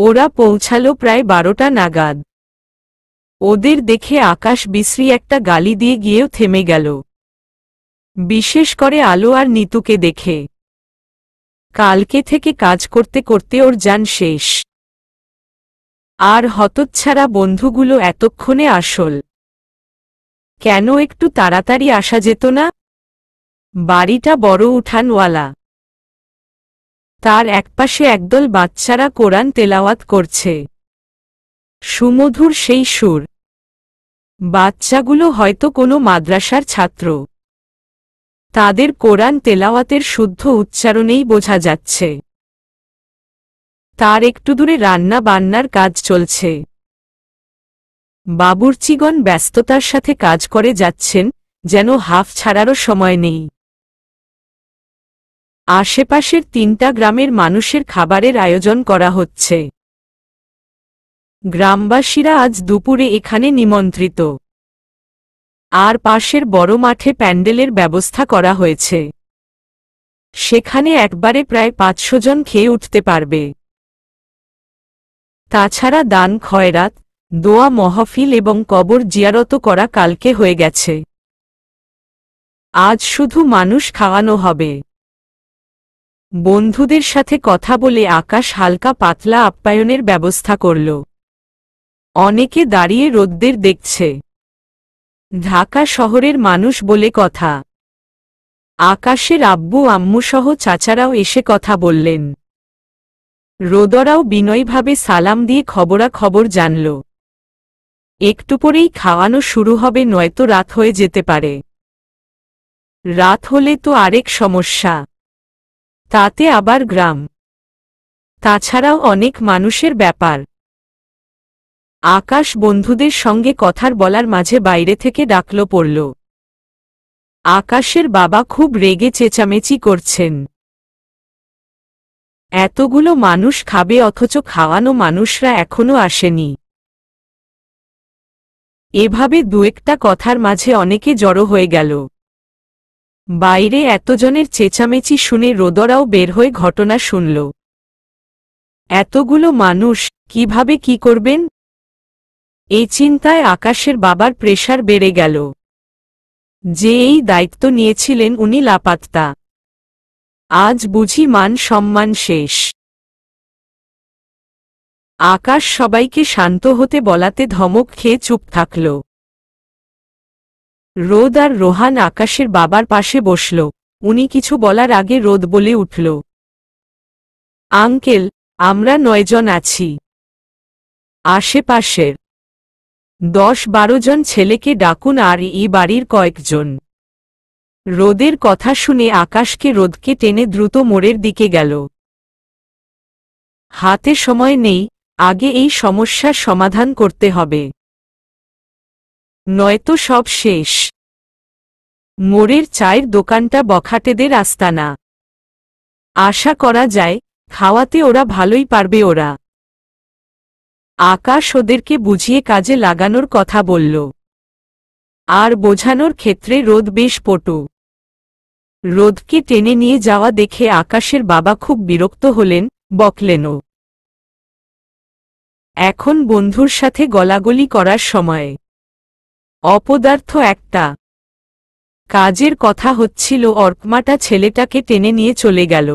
ওরা পৌঁছালো প্রায় 12টা নাগাদ। ওদের দেখে আকাশ বিশ্রী একটা গালি দিয়ে গিয়েও থেমে গেল, বিশেষ করে আলো আর নিতুকে দেখে। কালকে থেকে কাজ করতে করতে ওর জান শেষ। আর হতচ্ছাড়া বন্ধুগুলো এতক্ষণে আসল। কেন একটু তাড়াতাড়ি আসা যেত না? বাড়িটা বড় উঠানওয়ালা। তার একপাশে একদল বাচ্চারা কোরআন তেলাওয়াত করছে। সুমধুর সেই সুর। বাচ্চাগুলো হয়তো কোনো মাদ্রাসার ছাত্র। তাদের কোরআন তেলাওয়াতের শুদ্ধ উচ্চারণেই বোঝা যাচ্ছে। তার একটু দূরে রান্না বান্নার কাজ চলছে। বাবুর্চিগণ ব্যস্ততার সাথে কাজ করে যাচ্ছেন, যেন হাফ ছাড়ারও সময় নেই। আশেপাশের 3টা গ্রামের মানুষের খাবারের আয়োজন করা হচ্ছে। গ্রামবাসীরা আজ দুপুরে এখানে নিমন্ত্রিত। আর পাশের বড় মাঠে প্যান্ডেলের ব্যবস্থা করা হয়েছে। সেখানে একবারে প্রায় 500 জন খেয়ে উঠতে পারবে। তাছাড়া দান খয়রাত, দোয়া মহফিল এবং কবর জিয়ারত করা কালকে হয়ে গেছে। আজ শুধু মানুষ খাওয়ানো হবে। বন্ধুদের সাথে কথা বলে আকাশ হালকা পাতলা আপ্যায়নের ব্যবস্থা করল। অনেকে দাঁড়িয়ে রোদ্দের দেখছে। ঢাকা শহরের মানুষ বলে কথা। আকাশের আব্বু আম্মু সহ চাচারাও এসে কথা বললেন। রোদরাও বিনয়ভাবে সালাম দিয়ে খবরাখবর জানল। একটু পরেই খাওয়ানো শুরু হবে, নয়তো রাত হয়ে যেতে পারে। রাত হলে তো আরেক সমস্যা। তাতে আবার গ্রাম। তাছাড়াও অনেক মানুষের ব্যাপার। আকাশ বন্ধুদের সঙ্গে কথার বলার মাঝে বাইরে থেকে ডাকল পড়ল। আকাশের বাবা খুব রেগে চেঁচামেচি করছেন। এতগুলো মানুষ খাবে অথচ খাওয়ানো মানুষরা এখনো আসেনি। এভাবে দু-একটা কথার মাঝে অনেকে জড়ো হয়ে গেল। বাইরে এতজনের চেঁচামেচি শুনে রোদরাও বের হয়ে ঘটনা শুনল। এতগুলো মানুষ কিভাবে কি করবেন? এই চিন্তায় আকাশের বাবার প্রেসার বেড়ে গেল। যে এই দায়িত্ব নিয়েছিলেন উনি লাপাত্তা। আজ বুঝি মান সম্মান শেষ। আকাশ সবাইকে শান্ত হতে বলাতে ধমক খেয়ে চুপ থাকল। রোদ আর রোহান আকাশের বাবার পাশে বসল। উনি কিছু বলার আগে রোদ বলে উঠল, আঙ্কেল, আমরা 9 জন আছি। আশেপাশের 10-12 জন ছেলেকে ডাকুন আর এই বাড়ির কয়েকজন। রোদের কথা শুনে আকাশকে রোদকে টেনে দ্রুত মোড়ের দিকে গেল। হাতে সময় নেই, আগে এই সমস্যার সমাধান করতে হবে, নয়তো সব শেষ। মোড়ের চায়ের দোকানটা বখাটেদের আস্তানা। আশা করা যায় খাওয়াতে ওরা ভালোই পারবে। ওরা আকাশ ওদেরকে বুঝিয়ে কাজে লাগানোর কথা বলল। আর বোঝানোর ক্ষেত্রে রোদ বেশ পটু। রোদকে টেনে নিয়ে যাওয়া দেখে আকাশের বাবা খুব বিরক্ত হলেন, বকলেনও। এখন বন্ধুর সাথে গলাগলি করার সময়। অপদার্থ একটা। কাজের কথা হচ্ছিল, অর্কমাটা ছেলেটাকে টেনে নিয়ে চলে গেল।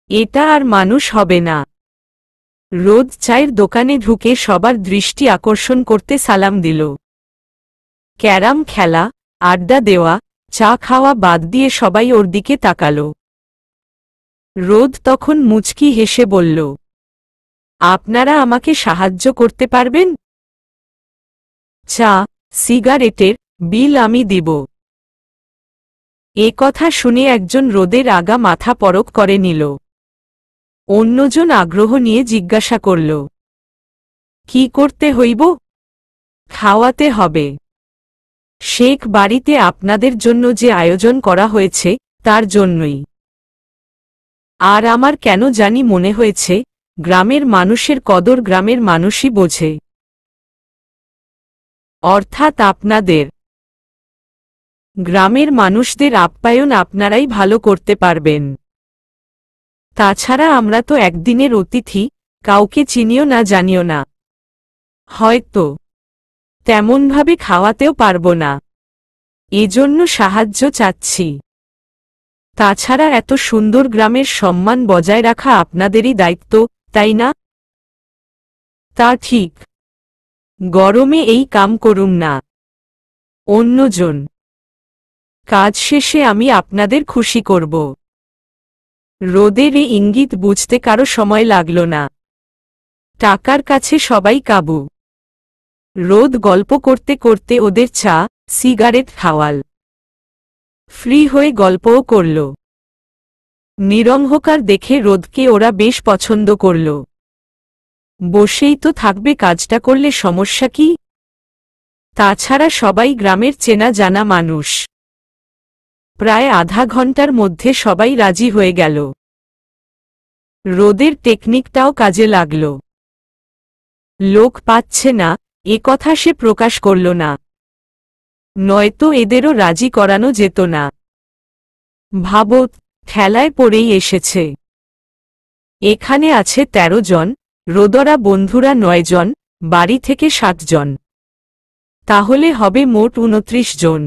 এটা আর মানুষ হবে না। রোদ চায়ের দোকানে ঢুকে সবার দৃষ্টি আকর্ষণ করতে সালাম দিল। ক্যারাম খেলা, আড্ডা দেওয়া, চা খাওয়া বাদ দিয়ে সবাই ওর দিকে তাকাল। রোদ তখন মুচকি হেসে বলল, আপনারা আমাকে সাহায্য করতে পারবেন? চা, সিগারেটের বিল আমি দিব। এ কথা শুনে একজন রোদের আগা মাথা পরক করে নিল। অন্যজন আগ্রহ নিয়ে জিজ্ঞাসা করল, কি করতে হইব? খাওয়াতে হবে। শেখ বাড়িতে আপনাদের জন্য যে আয়োজন করা হয়েছে তার জন্যই। আর আমার কেন জানি মনে হয়েছে গ্রামের মানুষের কদর গ্রামের মানুষই বোঝে। অর্থাৎ আপনাদের। গ্রামের মানুষদের আপ্যায়ন আপনারাই ভালো করতে পারবেন। তাছাড়া আমরা তো একদিনের অতিথি, কাউকে চিনিও না জানিও না, হয়তো তেমনভাবে খাওয়াতেও পারবো না, এজন্য সাহায্য চাচ্ছি। তাছাড়া এত সুন্দর গ্রামের সম্মান বজায় রাখা আপনাদেরই দায়িত্ব, তাই না? তা ঠিক, গরমে এই কাম করুম না। অন্যজন, কাজ শেষে আমি আপনাদের খুশি করব। রোদের এ ইঙ্গিত বুঝতে কারো সময় লাগল না। টাকার কাছে সবাই কাবু। রোদ গল্প করতে করতে ওদের চা, সিগারেট খাওয়াল। ফ্রি হয়ে গল্পও করল। নিরঙ্গকার দেখে রোদকে ওরা বেশ পছন্দ করল। বসেই তো থাকবে, কাজটা করলে সমস্যা কি? তাছাড়া সবাই গ্রামের চেনা জানা মানুষ। প্রায় আধা ঘন্টার মধ্যে সবাই রাজি হয়ে গেল। রোদের টেকনিকটাও কাজে লাগল। লোক পাচ্ছে না, এ কথা সে প্রকাশ করল না। নয়তো এদেরও রাজি করানো যেত না। ভাবত, ঠেলায় পড়েই এসেছে। এখানে আছে ১৩ জন, রোদরা বন্ধুরা ৯ জন, বাড়ি থেকে ৭ জন। তাহলে হবে মোট ২৯ জন।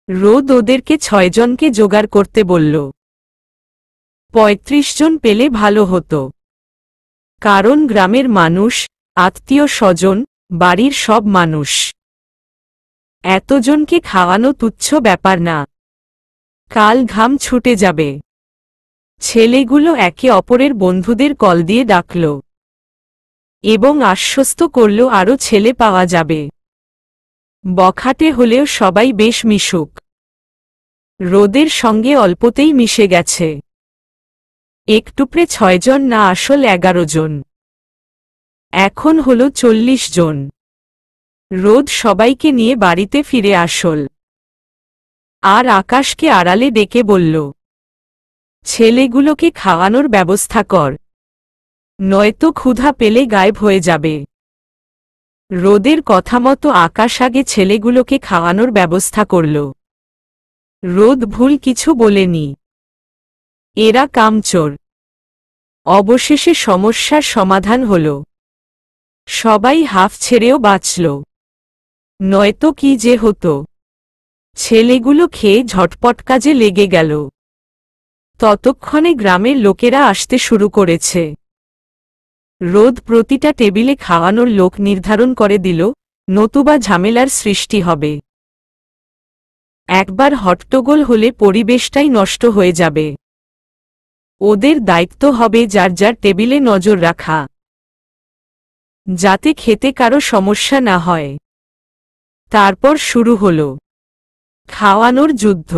রোদ ওদেরকে ৬ জনকে জোগাড় করতে বলল। ৩৫ জন পেলে ভালো হতো। কারণ গ্রামের মানুষ, আত্মীয় স্বজন, বাড়ির সব মানুষ। এতজনকে খাওয়ানো তুচ্ছ ব্যাপার না। কাল ঘাম ছুটে যাবে। ছেলেগুলো একে অপরের বন্ধুদের কল দিয়ে ডাকল এবং আশ্বস্ত করল আরও ছেলে পাওয়া যাবে। বখাটে হলেও সবাই বেশ মিশুক। রোদের সঙ্গে অল্পতেই মিশে গেছে। একটুপড়ে ৬ জন না, আসল ১১ জন। এখন হল ৪০ জন। রোদ সবাইকে নিয়ে বাড়িতে ফিরে আসল। আর আকাশকে আড়ালে ডেকে বলল, ছেলেগুলোকে খাওয়ানোর ব্যবস্থা কর, নয়তো ক্ষুধা পেলে গায়েব হয়ে যাবে। রোদের কথা মতো আকাশ আগে ছেলেগুলোকে খাওয়ানোর ব্যবস্থা করল। রোদ ভুল কিছু বলেনি। এরা কামচোর। অবশেষে সমস্যার সমাধান হল। সবাই হাফ ছেড়েও বাঁচল। নয়তো কি যে হতো। ছেলেগুলো খেয়ে ঝটপট কাজে লেগে গেল। ততক্ষণে গ্রামের লোকেরা আসতে শুরু করেছে। রোদ প্রতিটা টেবিলে খাওয়ানোর লোক নির্ধারণ করে দিল, নতুবা ঝামেলার সৃষ্টি হবে। একবার হট্টগোল হলে পরিবেশটাই নষ্ট হয়ে যাবে। ওদের দায়িত্ব হবে যার যার টেবিলে নজর রাখা, যাতে খেতে কারো সমস্যা না হয়। তারপর শুরু হল খাওয়ানোর যুদ্ধ।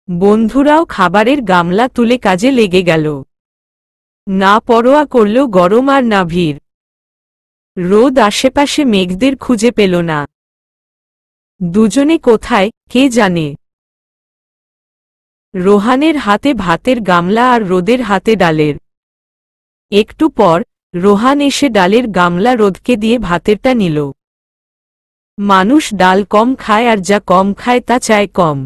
বন্ধুরাও খাবারের গামলা তুলে কাজে লেগে গেল। না পরোয়া করল গরম আর না ভিড়। রোদ আশেপাশে মেঘদের খুঁজে পেল না। দুজনে কোথায় কে জানে। রোহানের হাতে ভাতের গামলা আর রোদের হাতে ডালের। একটু পর রোহান এসে ডালের গামলা রোদকে দিয়ে ভাতেরটা নিল। মানুষ ডাল কম খায় আর যা কম খায় তা চায় কম,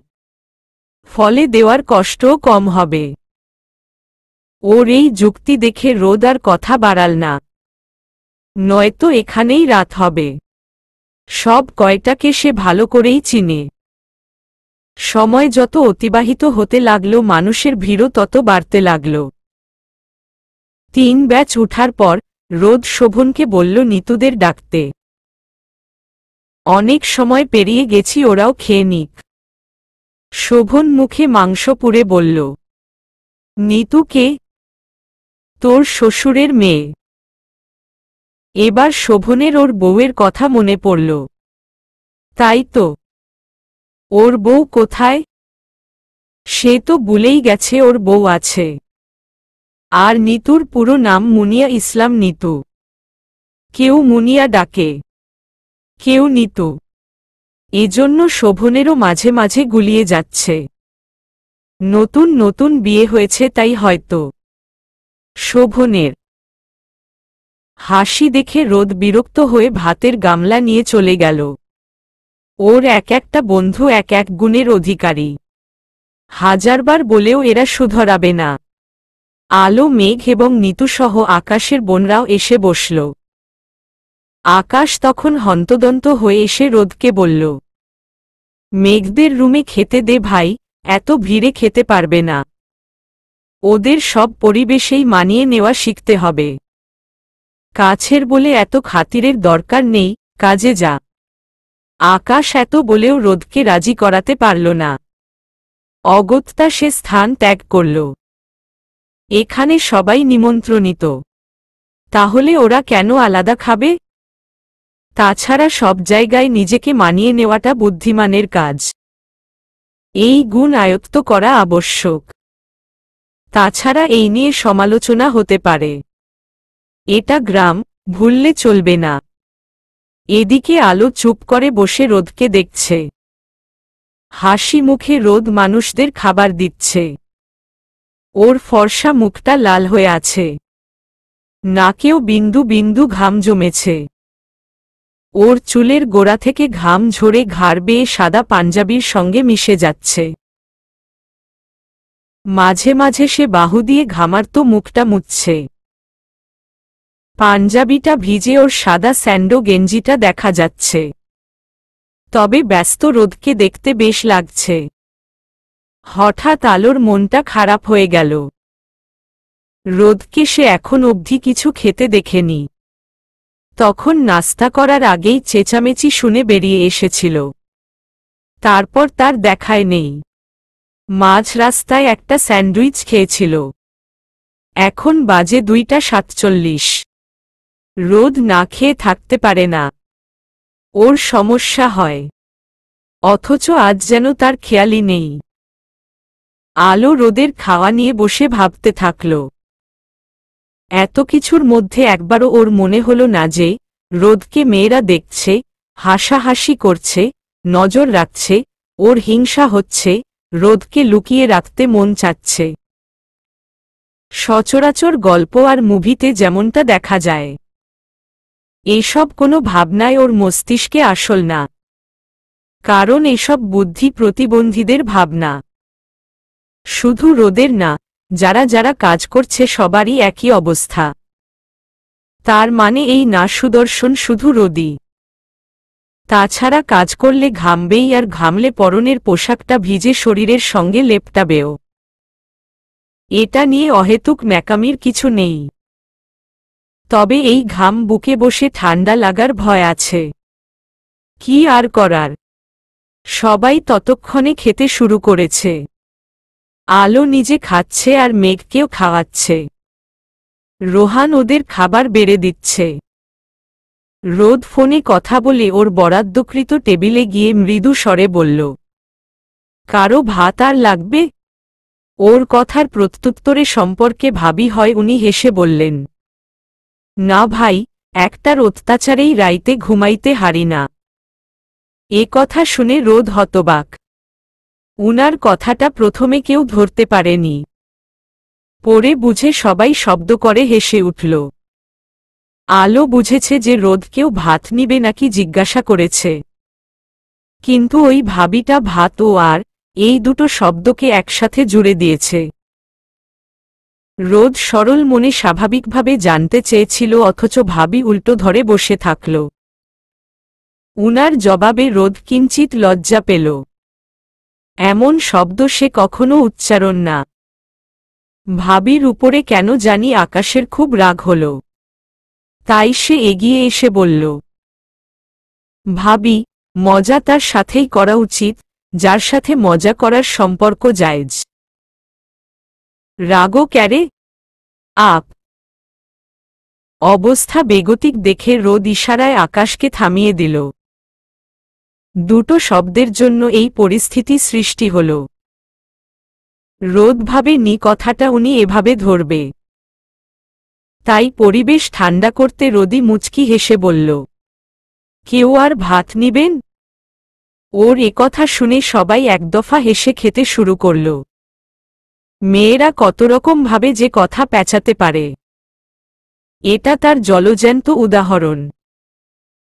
ফলে দেওয়ার কষ্টও কম হবে। ওর এই যুক্তি দেখে রোদ আর কথা বাড়াল না। নয়তো এখানেই রাত হবে। সব কয়টাকে সে ভালো করেই চিনে। সময় যত অতিবাহিত হতে লাগল, মানুষের ভিড়ও তত বাড়তে লাগল। ৩ ব্যাচ উঠার পর রোদ শোভনকে বলল নিতুদের ডাকতে। অনেক সময় পেরিয়ে গেছি, ওরাও খেয়ে নিক। শোভন মুখে মাংস পুড়ে বলল, নিতু কে? তোর শ্বশুরের মেয়ে। এবার শোভনের ওর বউয়ের কথা মনে পড়ল। তাই তো, ওর বউ কোথায়? সে তো ভুলেই গেছে ওর বউ আছে। আর নিতুর পুরো নাম মুনিয়া ইসলাম নিতু। কেউ মুনিয়া ডাকে, কেউ নিতু। এজন্য শোভনেরও মাঝে মাঝে গুলিয়ে যাচ্ছে। নতুন নতুন বিয়ে হয়েছে তাই হয়তো। শোভনের হাসি দেখে রোদ বিরক্ত হয়ে ভাতের গামলা নিয়ে চলে গেল। ওর এক একটা বন্ধু এক এক গুণের অধিকারী। হাজারবার বলেও এরা শুধরাবে না। আলো, মেঘ এবং নিতুসহ আকাশের বোনরাও এসে বসল। আকাশ তখন হন্তদন্ত হয়ে এসে রোদকে বলল, মেঘদের রুমে খেতে দে ভাই, এত ভিড়ে খেতে পারবে না। ওদের সব পরিবেশেই মানিয়ে নেওয়া শিখতে হবে। কাছের বলে এত খাতিরের দরকার নেই, কাজে যা। আকাশ এত বলেও রোদকে রাজি করাতে পারল না। অগত্যা সে স্থান ত্যাগ করল। এখানে সবাই নিমন্ত্রণিত, তাহলে ওরা কেন আলাদা খাবে? তাছাড়া সব জায়গায় নিজেকে মানিয়ে নেওয়াটা বুদ্ধিমানের কাজ। এই গুণ আয়ত্ত করা আবশ্যক। তাছাড়া এই নিয়ে সমালোচনা হতে পারে। এটা গ্রাম, ভুললে চলবে না। এদিকে আলো চুপ করে বসে রোদকে দেখছে। হাসি মুখে রোদ মানুষদের খাবার দিচ্ছে। ওর ফর্সা মুখটা লাল হয়ে আছে। নাকেও বিন্দু বিন্দু ঘাম জমেছে। ওর চুলের গোড়া থেকে ঘাম ঝরে ঘাড় বেয়ে সাদা পাঞ্জাবির সঙ্গে মিশে যাচ্ছে। মাঝে মাঝে সে বাহু দিয়ে ঘামার্ত মুখটা মুছছে। পাঞ্জাবিটা ভিজে ওর সাদা স্যান্ডো গেঞ্জিটা দেখা যাচ্ছে। তবে ব্যস্ত রোদকে দেখতে বেশ লাগছে। হঠাৎ আলোর মনটা খারাপ হয়ে গেল। রোদকে সে এখন অবধি কিছু খেতে দেখেনি। তখন নাস্তা করার আগেই চেঁচামেচি শুনে বেরিয়ে এসেছিল। তারপর তার দেখাই নেই। মাঝ রাস্তায় একটা স্যান্ডউইচ খেয়েছিল। এখন বাজে 2:47। রোদ না খেয়ে থাকতে পারে না। ওর সমস্যা হয়, অথচ আজ যেন তার খেয়ালই নেই। আলো রোদের খাওয়া নিয়ে বসে ভাবতে থাকল। এত কিছুর মধ্যে একবারও ওর মনে হল না যে রোদকে মেয়েরা দেখছে, হাসাহাসি করছে, নজর রাখছে, ওর হিংসা হচ্ছে, রোদকে লুকিয়ে রাখতে মন চাচ্ছে। সচরাচর গল্প আর মুভিতে যেমনটা দেখা যায়। এসব কোনো ভাবনায় ওর মস্তিষ্কে আসল না। কারণ এসব বুদ্ধি প্রতিবন্ধীদের ভাবনা। শুধু রোদের না, যারা যারা কাজ করছে সবারই একই অবস্থা। তার মানে এই না সুদর্শন শুধু রোদই। তাছাড়া কাজ করলে ঘামবেই, আর ঘামলে পরনের পোশাকটা ভিজে শরীরের সঙ্গে লেপটাবেও। এটা নিয়ে অহেতুক ন্যাকামির কিছু নেই। তবে এই ঘাম বুকে বসে ঠান্ডা লাগার ভয় আছে। কি আর করার, সবাই ততক্ষণে খেতে শুরু করেছে। আলো নিজে খাচ্ছে আর মেঘকেও খাওয়াচ্ছে। রোহান ওদের খাবার বেড়ে দিচ্ছে। রোদ ফোনে কথা বলে ওর বরাদ্দকৃত টেবিলে গিয়ে মৃদু স্বরে বলল, কারো ভাত আর লাগবে? ওর কথার প্রত্যুত্তরে সম্পর্কে ভাবি হয় উনি হেসে বললেন, না ভাই, একটার অত্যাচারেই রাইতে ঘুমাইতে হারি না। এ কথা শুনে রোদ হতবাক। উনার কথাটা প্রথমে কেউ ধরতে পারেনি। পরে বুঝে সবাই শব্দ করে হেসে উঠল। আলো বুঝেছে যে রোদ কেউ ভাত নিবে নাকি জিজ্ঞাসা করেছে। কিন্তু ওই ভাবিটা ভাত ও আর এই দুটো শব্দকে একসাথে জুড়ে দিয়েছে। রোদ সরল মনে স্বাভাবিকভাবে জানতে চেয়েছিল, অথচ ভাবি উল্টো ধরে বসে থাকল। উনার জবাবে রোদ কিঞ্চিত লজ্জা পেল। এমন শব্দ সে কখনো উচ্চারণ না। ভাবির উপরে কেন জানি আকাশের খুব রাগ হল। তাই সে এগিয়ে এসে বলল, ভাবি, মজা তার সাথেই করা উচিত, যার সাথে মজা করার সম্পর্ক জায়েজ। রাগও ক্যারে আপ। অবস্থা বেগতিক দেখে রোদ ইশারায় আকাশকে থামিয়ে দিল। দুটো শব্দের জন্য এই পরিস্থিতি সৃষ্টি হল। রোদ ভাবেনি কথাটা উনি এভাবে ধরবে। তাই পরিবেশ ঠান্ডা করতে রোদি মুচকি হেসে বলল, কেউ আর ভাত নিবেন? ওর একথা শুনে সবাই একদফা হেসে খেতে শুরু করল। মেয়েরা কত রকম ভাবে যে কথা পেঁচাতে পারে, এটা তার জলজ্যান্ত উদাহরণ।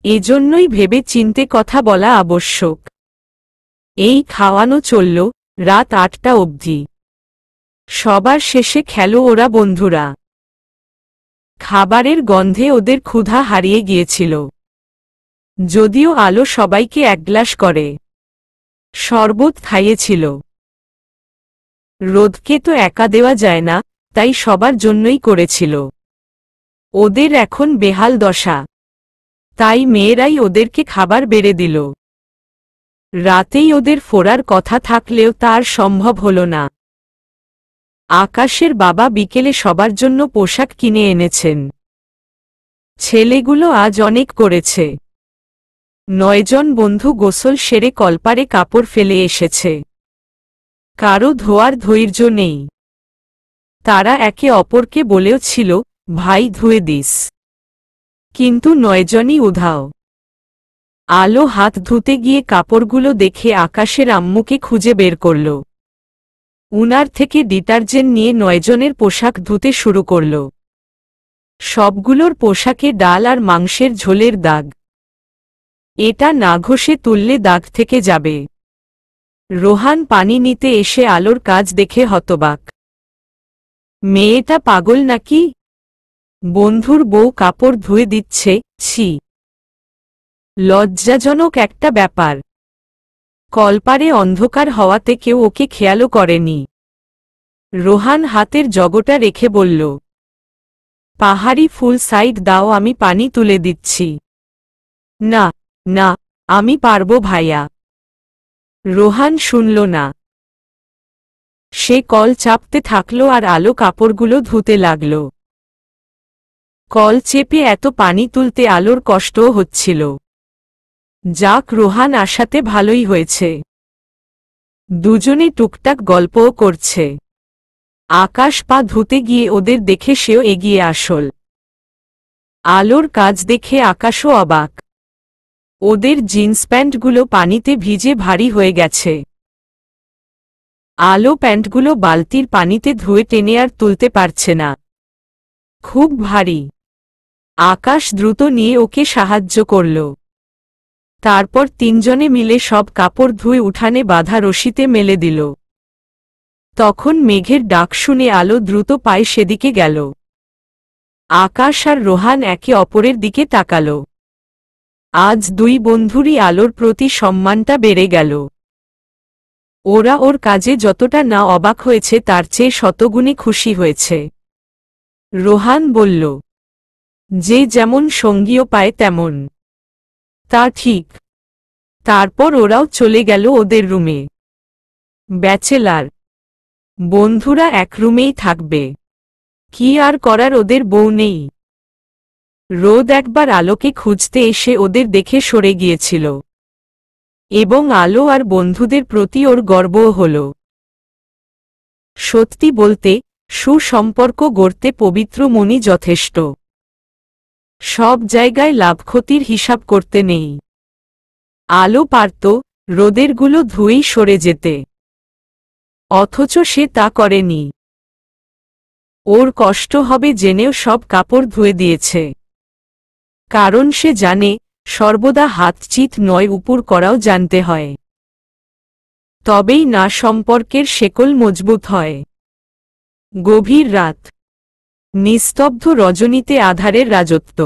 এজন্যই ভেবে চিন্তে কথা বলা আবশ্যক। এই খাওয়ানো চলল রাত 8টা অবধি। সবার শেষে খেলো ওরা বন্ধুরা। খাবারের গন্ধে ওদের ক্ষুধা হারিয়ে গিয়েছিল। যদিও আলো সবাইকে এক গ্লাস করে শরবত খাইয়েছিল। রোদকে তো একা দেওয়া যায় না, তাই সবার জন্যই করেছিল। ওদের এখন বেহাল দশা, তাই মেয়েরাই ওদেরকে খাবার বেড়ে দিল। রাতেই ওদের ফোরার কথা থাকলেও তার সম্ভব হল না। আকাশের বাবা বিকেলে সবার জন্য পোশাক কিনে এনেছেন। ছেলেগুলো আজ অনেক করেছে। 9 জন বন্ধু গোসল সেরে কলপারে কাপড় ফেলে এসেছে। কারো ধোয়ার ধৈর্য নেই। তারা একে অপরকে বলেও ছিল, ভাই ধুয়ে দিস। কিন্তু 9 জনই উধাও। আলো হাত ধুতে গিয়ে কাপড়গুলো দেখে আকাশের আম্মুকে খুঁজে বের করল। উনার থেকে ডিটারজেন্ট নিয়ে 9 জনের পোশাক ধুতে শুরু করল। সবগুলোর পোশাকে ডাল আর মাংসের ঝোলের দাগ। এটা না ঘষে তুললে দাগ থেকে যাবে। রোহান পানি নিতে এসে আলোর কাজ দেখে হতবাক। মেয়েটা পাগল নাকি? বন্ধুর বউ কাপড় ধুয়ে দিচ্ছে, ছি! লজ্জাজনক একটা ব্যাপার। কলপারে অন্ধকার হওয়াতে কেউ ওকে খেয়ালও করেনি। রোহান হাতের জগটা রেখে বলল, পাহাড়ি ফুল সাইড দাও, আমি পানি তুলে দিচ্ছি। না না, আমি পারবো ভাইয়া। রোহান শুনল না। সে কল চাপতে থাকল আর আলো কাপড়গুলো ধুতে লাগল। কল চেপে এত পানি তুলতে আলোর কষ্টও হচ্ছিল। যাক, রোহান আসাতে ভালোই হয়েছে। দুজনে টুকটাক গল্পও করছে। আকাশ পা ধুতে গিয়ে ওদের দেখে সেও এগিয়ে আসল। আলোর কাজ দেখে আকাশও অবাক। ওদের জিন্স প্যান্টগুলো পানিতে ভিজে ভারী হয়ে গেছে। আলো প্যান্টগুলো বালতির পানিতে ধুয়ে টেনে আর তুলতে পারছে না, খুব ভারী। আকাশ দ্রুত নিয়ে ওকে সাহায্য করল। তারপর 3 জনে মিলে সব কাপড় ধুয়ে উঠানে বাঁধা রশিতে মেলে দিল। তখন মেঘের ডাক শুনে আলো দ্রুত পায়ে সেদিকে গেল। আকাশ আর রোহান একে অপরের দিকে তাকাল। আজ 2 বন্ধুরই আলোর প্রতি সম্মানটা বেড়ে গেল। ওরা ওর কাজে যতটা না অবাক হয়েছে তার চেয়ে শতগুণে খুশি হয়েছে। রোহান বলল, যে যেমন সঙ্গীও পায় তেমন। তা ঠিক। তারপর ওরাও চলে গেল ওদের রুমে। ব্যাচেলার বন্ধুরা এক রুমেই থাকবে, কি আর করার, ওদের বউ নেই। রোদ একবার আলোকে খুঁজতে এসে ওদের দেখে সরে গিয়েছিল, এবং আলো আর বন্ধুদের প্রতি ওর গর্বও হল। সত্যি বলতে, সুসম্পর্ক গড়তে পবিত্র মনই যথেষ্ট। সব জায়গায় লাভ ক্ষতির হিসাব করতে নেই। আলো পারত রোদেরগুলো ধুয়েই সরে যেতে, অথচ সে তা করেনি। ওর কষ্ট হবে জেনেও সব কাপড় ধুয়ে দিয়েছে। কারণ সে জানে, সর্বদা হাত চিত নয়, উপর করাও জানতে হয়। তবেই না সম্পর্কের শেকল মজবুত হয়। গভীর রাত। নিস্তব্ধ রজনীতে আধারের রাজত্ব।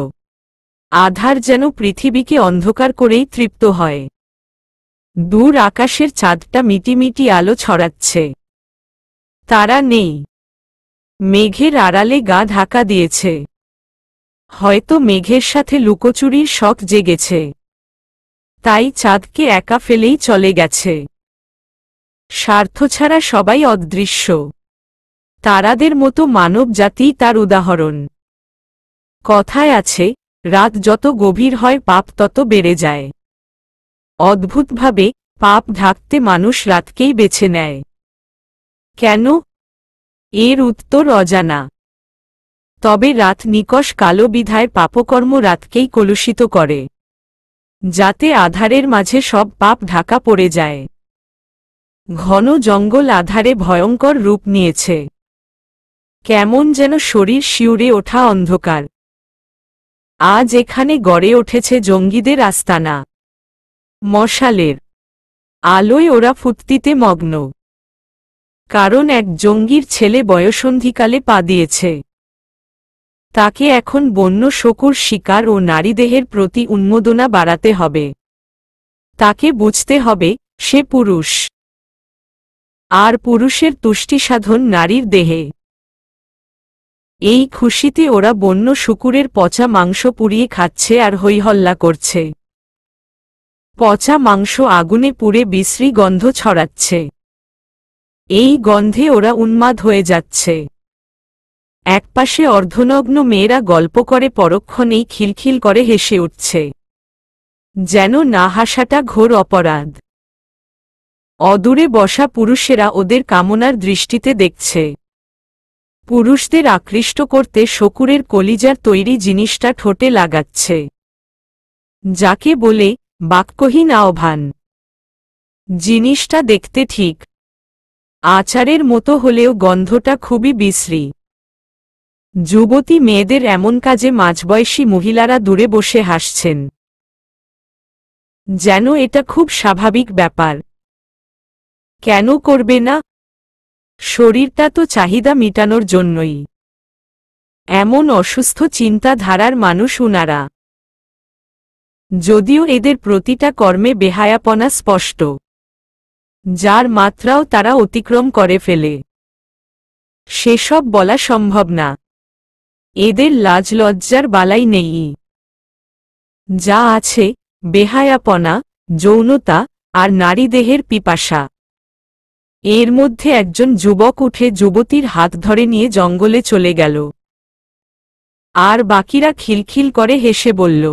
আধার যেন পৃথিবীকে অন্ধকার করেই তৃপ্ত হয়। দূর আকাশের চাঁদটা মিটিমিটি আলো ছড়াচ্ছে। তারা নেই। মেঘের আড়ালে গা ঢাকা দিয়েছে। হয়তো মেঘের সাথে লুকোচুরির শখ জেগেছে, তাই চাঁদকে একা ফেলেই চলে গেছে। স্বার্থ ছাড়া সবাই অদৃশ্য। তারাদের মতো মানব জাতিই তার উদাহরণ। কথায় আছে, রাত যত গভীর হয় পাপ তত বেড়ে যায়। অদ্ভুতভাবে, পাপ ঢাকতে মানুষ রাতকেই বেছে নেয়। কেন? এর উত্তর অজানা। তবে রাত নিকষ কালো বিধায় পাপকর্ম রাতকেই কলুষিত করে, যাতে আধারের মাঝে সব পাপ ঢাকা পড়ে যায়। ঘন জঙ্গল আধারে ভয়ঙ্কর রূপ নিয়েছে। কেমন যেন শরীর শিউরে ওঠা অন্ধকার। আজ এখানে গড়ে উঠেছে জঙ্গিদের আস্তানা। মশালের আলোয় ওরা ফুর্তিতে মগ্ন। কারণ এক জঙ্গির ছেলে বয়সন্ধিকালে পা দিয়েছে। তাকে এখন বন্য শকুর শিকার ও নারীদেহের প্রতি উন্মাদনা বাড়াতে হবে। তাকে বুঝতে হবে সে পুরুষ, আর পুরুষের তুষ্টিসাধন নারীর দেহে। এই খুশিতে ওরা বন্য শুকুরের পচা মাংস পুড়িয়ে খাচ্ছে আর হইহল্লা করছে। পচা মাংস আগুনে পুড়ে বিশ্রী গন্ধ ছড়াচ্ছে। এই গন্ধে ওরা উন্মাদ হয়ে যাচ্ছে। একপাশে অর্ধনগ্ন মেয়েরা গল্প করে পরক্ষণেই খিলখিল করে হেসে উঠছে, যেন না হাসাটা ঘোর অপরাধ। অদূরে বসা পুরুষেরা ওদের কামনার দৃষ্টিতে দেখছে। পুরুষদের আকৃষ্ট করতে শকুরের কলিজার তৈরি জিনিসটা ঠোঁটে লাগাচ্ছে, যাকে বলে বাক্যহীন আহ্বান। জিনিসটা দেখতে ঠিক আচারের মতো হলেও গন্ধটা খুবই বিশ্রী। যুবতী মেয়েদের এমন কাজে মাঝবয়সী মহিলারা দূরে বসে হাসছেন, যেন এটা খুব স্বাভাবিক ব্যাপার। কেন করবে না? শরীরটা তো চাহিদা মিটানোর জন্যই। এমন অসুস্থ চিন্তাধারার মানুষ উনারা। যদিও এদের প্রতিটা কর্মে বেহায়াপনা স্পষ্ট, যার মাত্রাও তারা অতিক্রম করে ফেলে। সেসব বলা সম্ভব না। এদের লাজ লজ্জার বালাই নেই। যা আছে বেহায়াপনা, যৌনতা আর নারীদেহের পিপাসা। এর মধ্যে একজন যুবক উঠে যুবতীর হাত ধরে নিয়ে জঙ্গলে চলে গেল। আর বাকিরা খিলখিল করে হেসে বলল,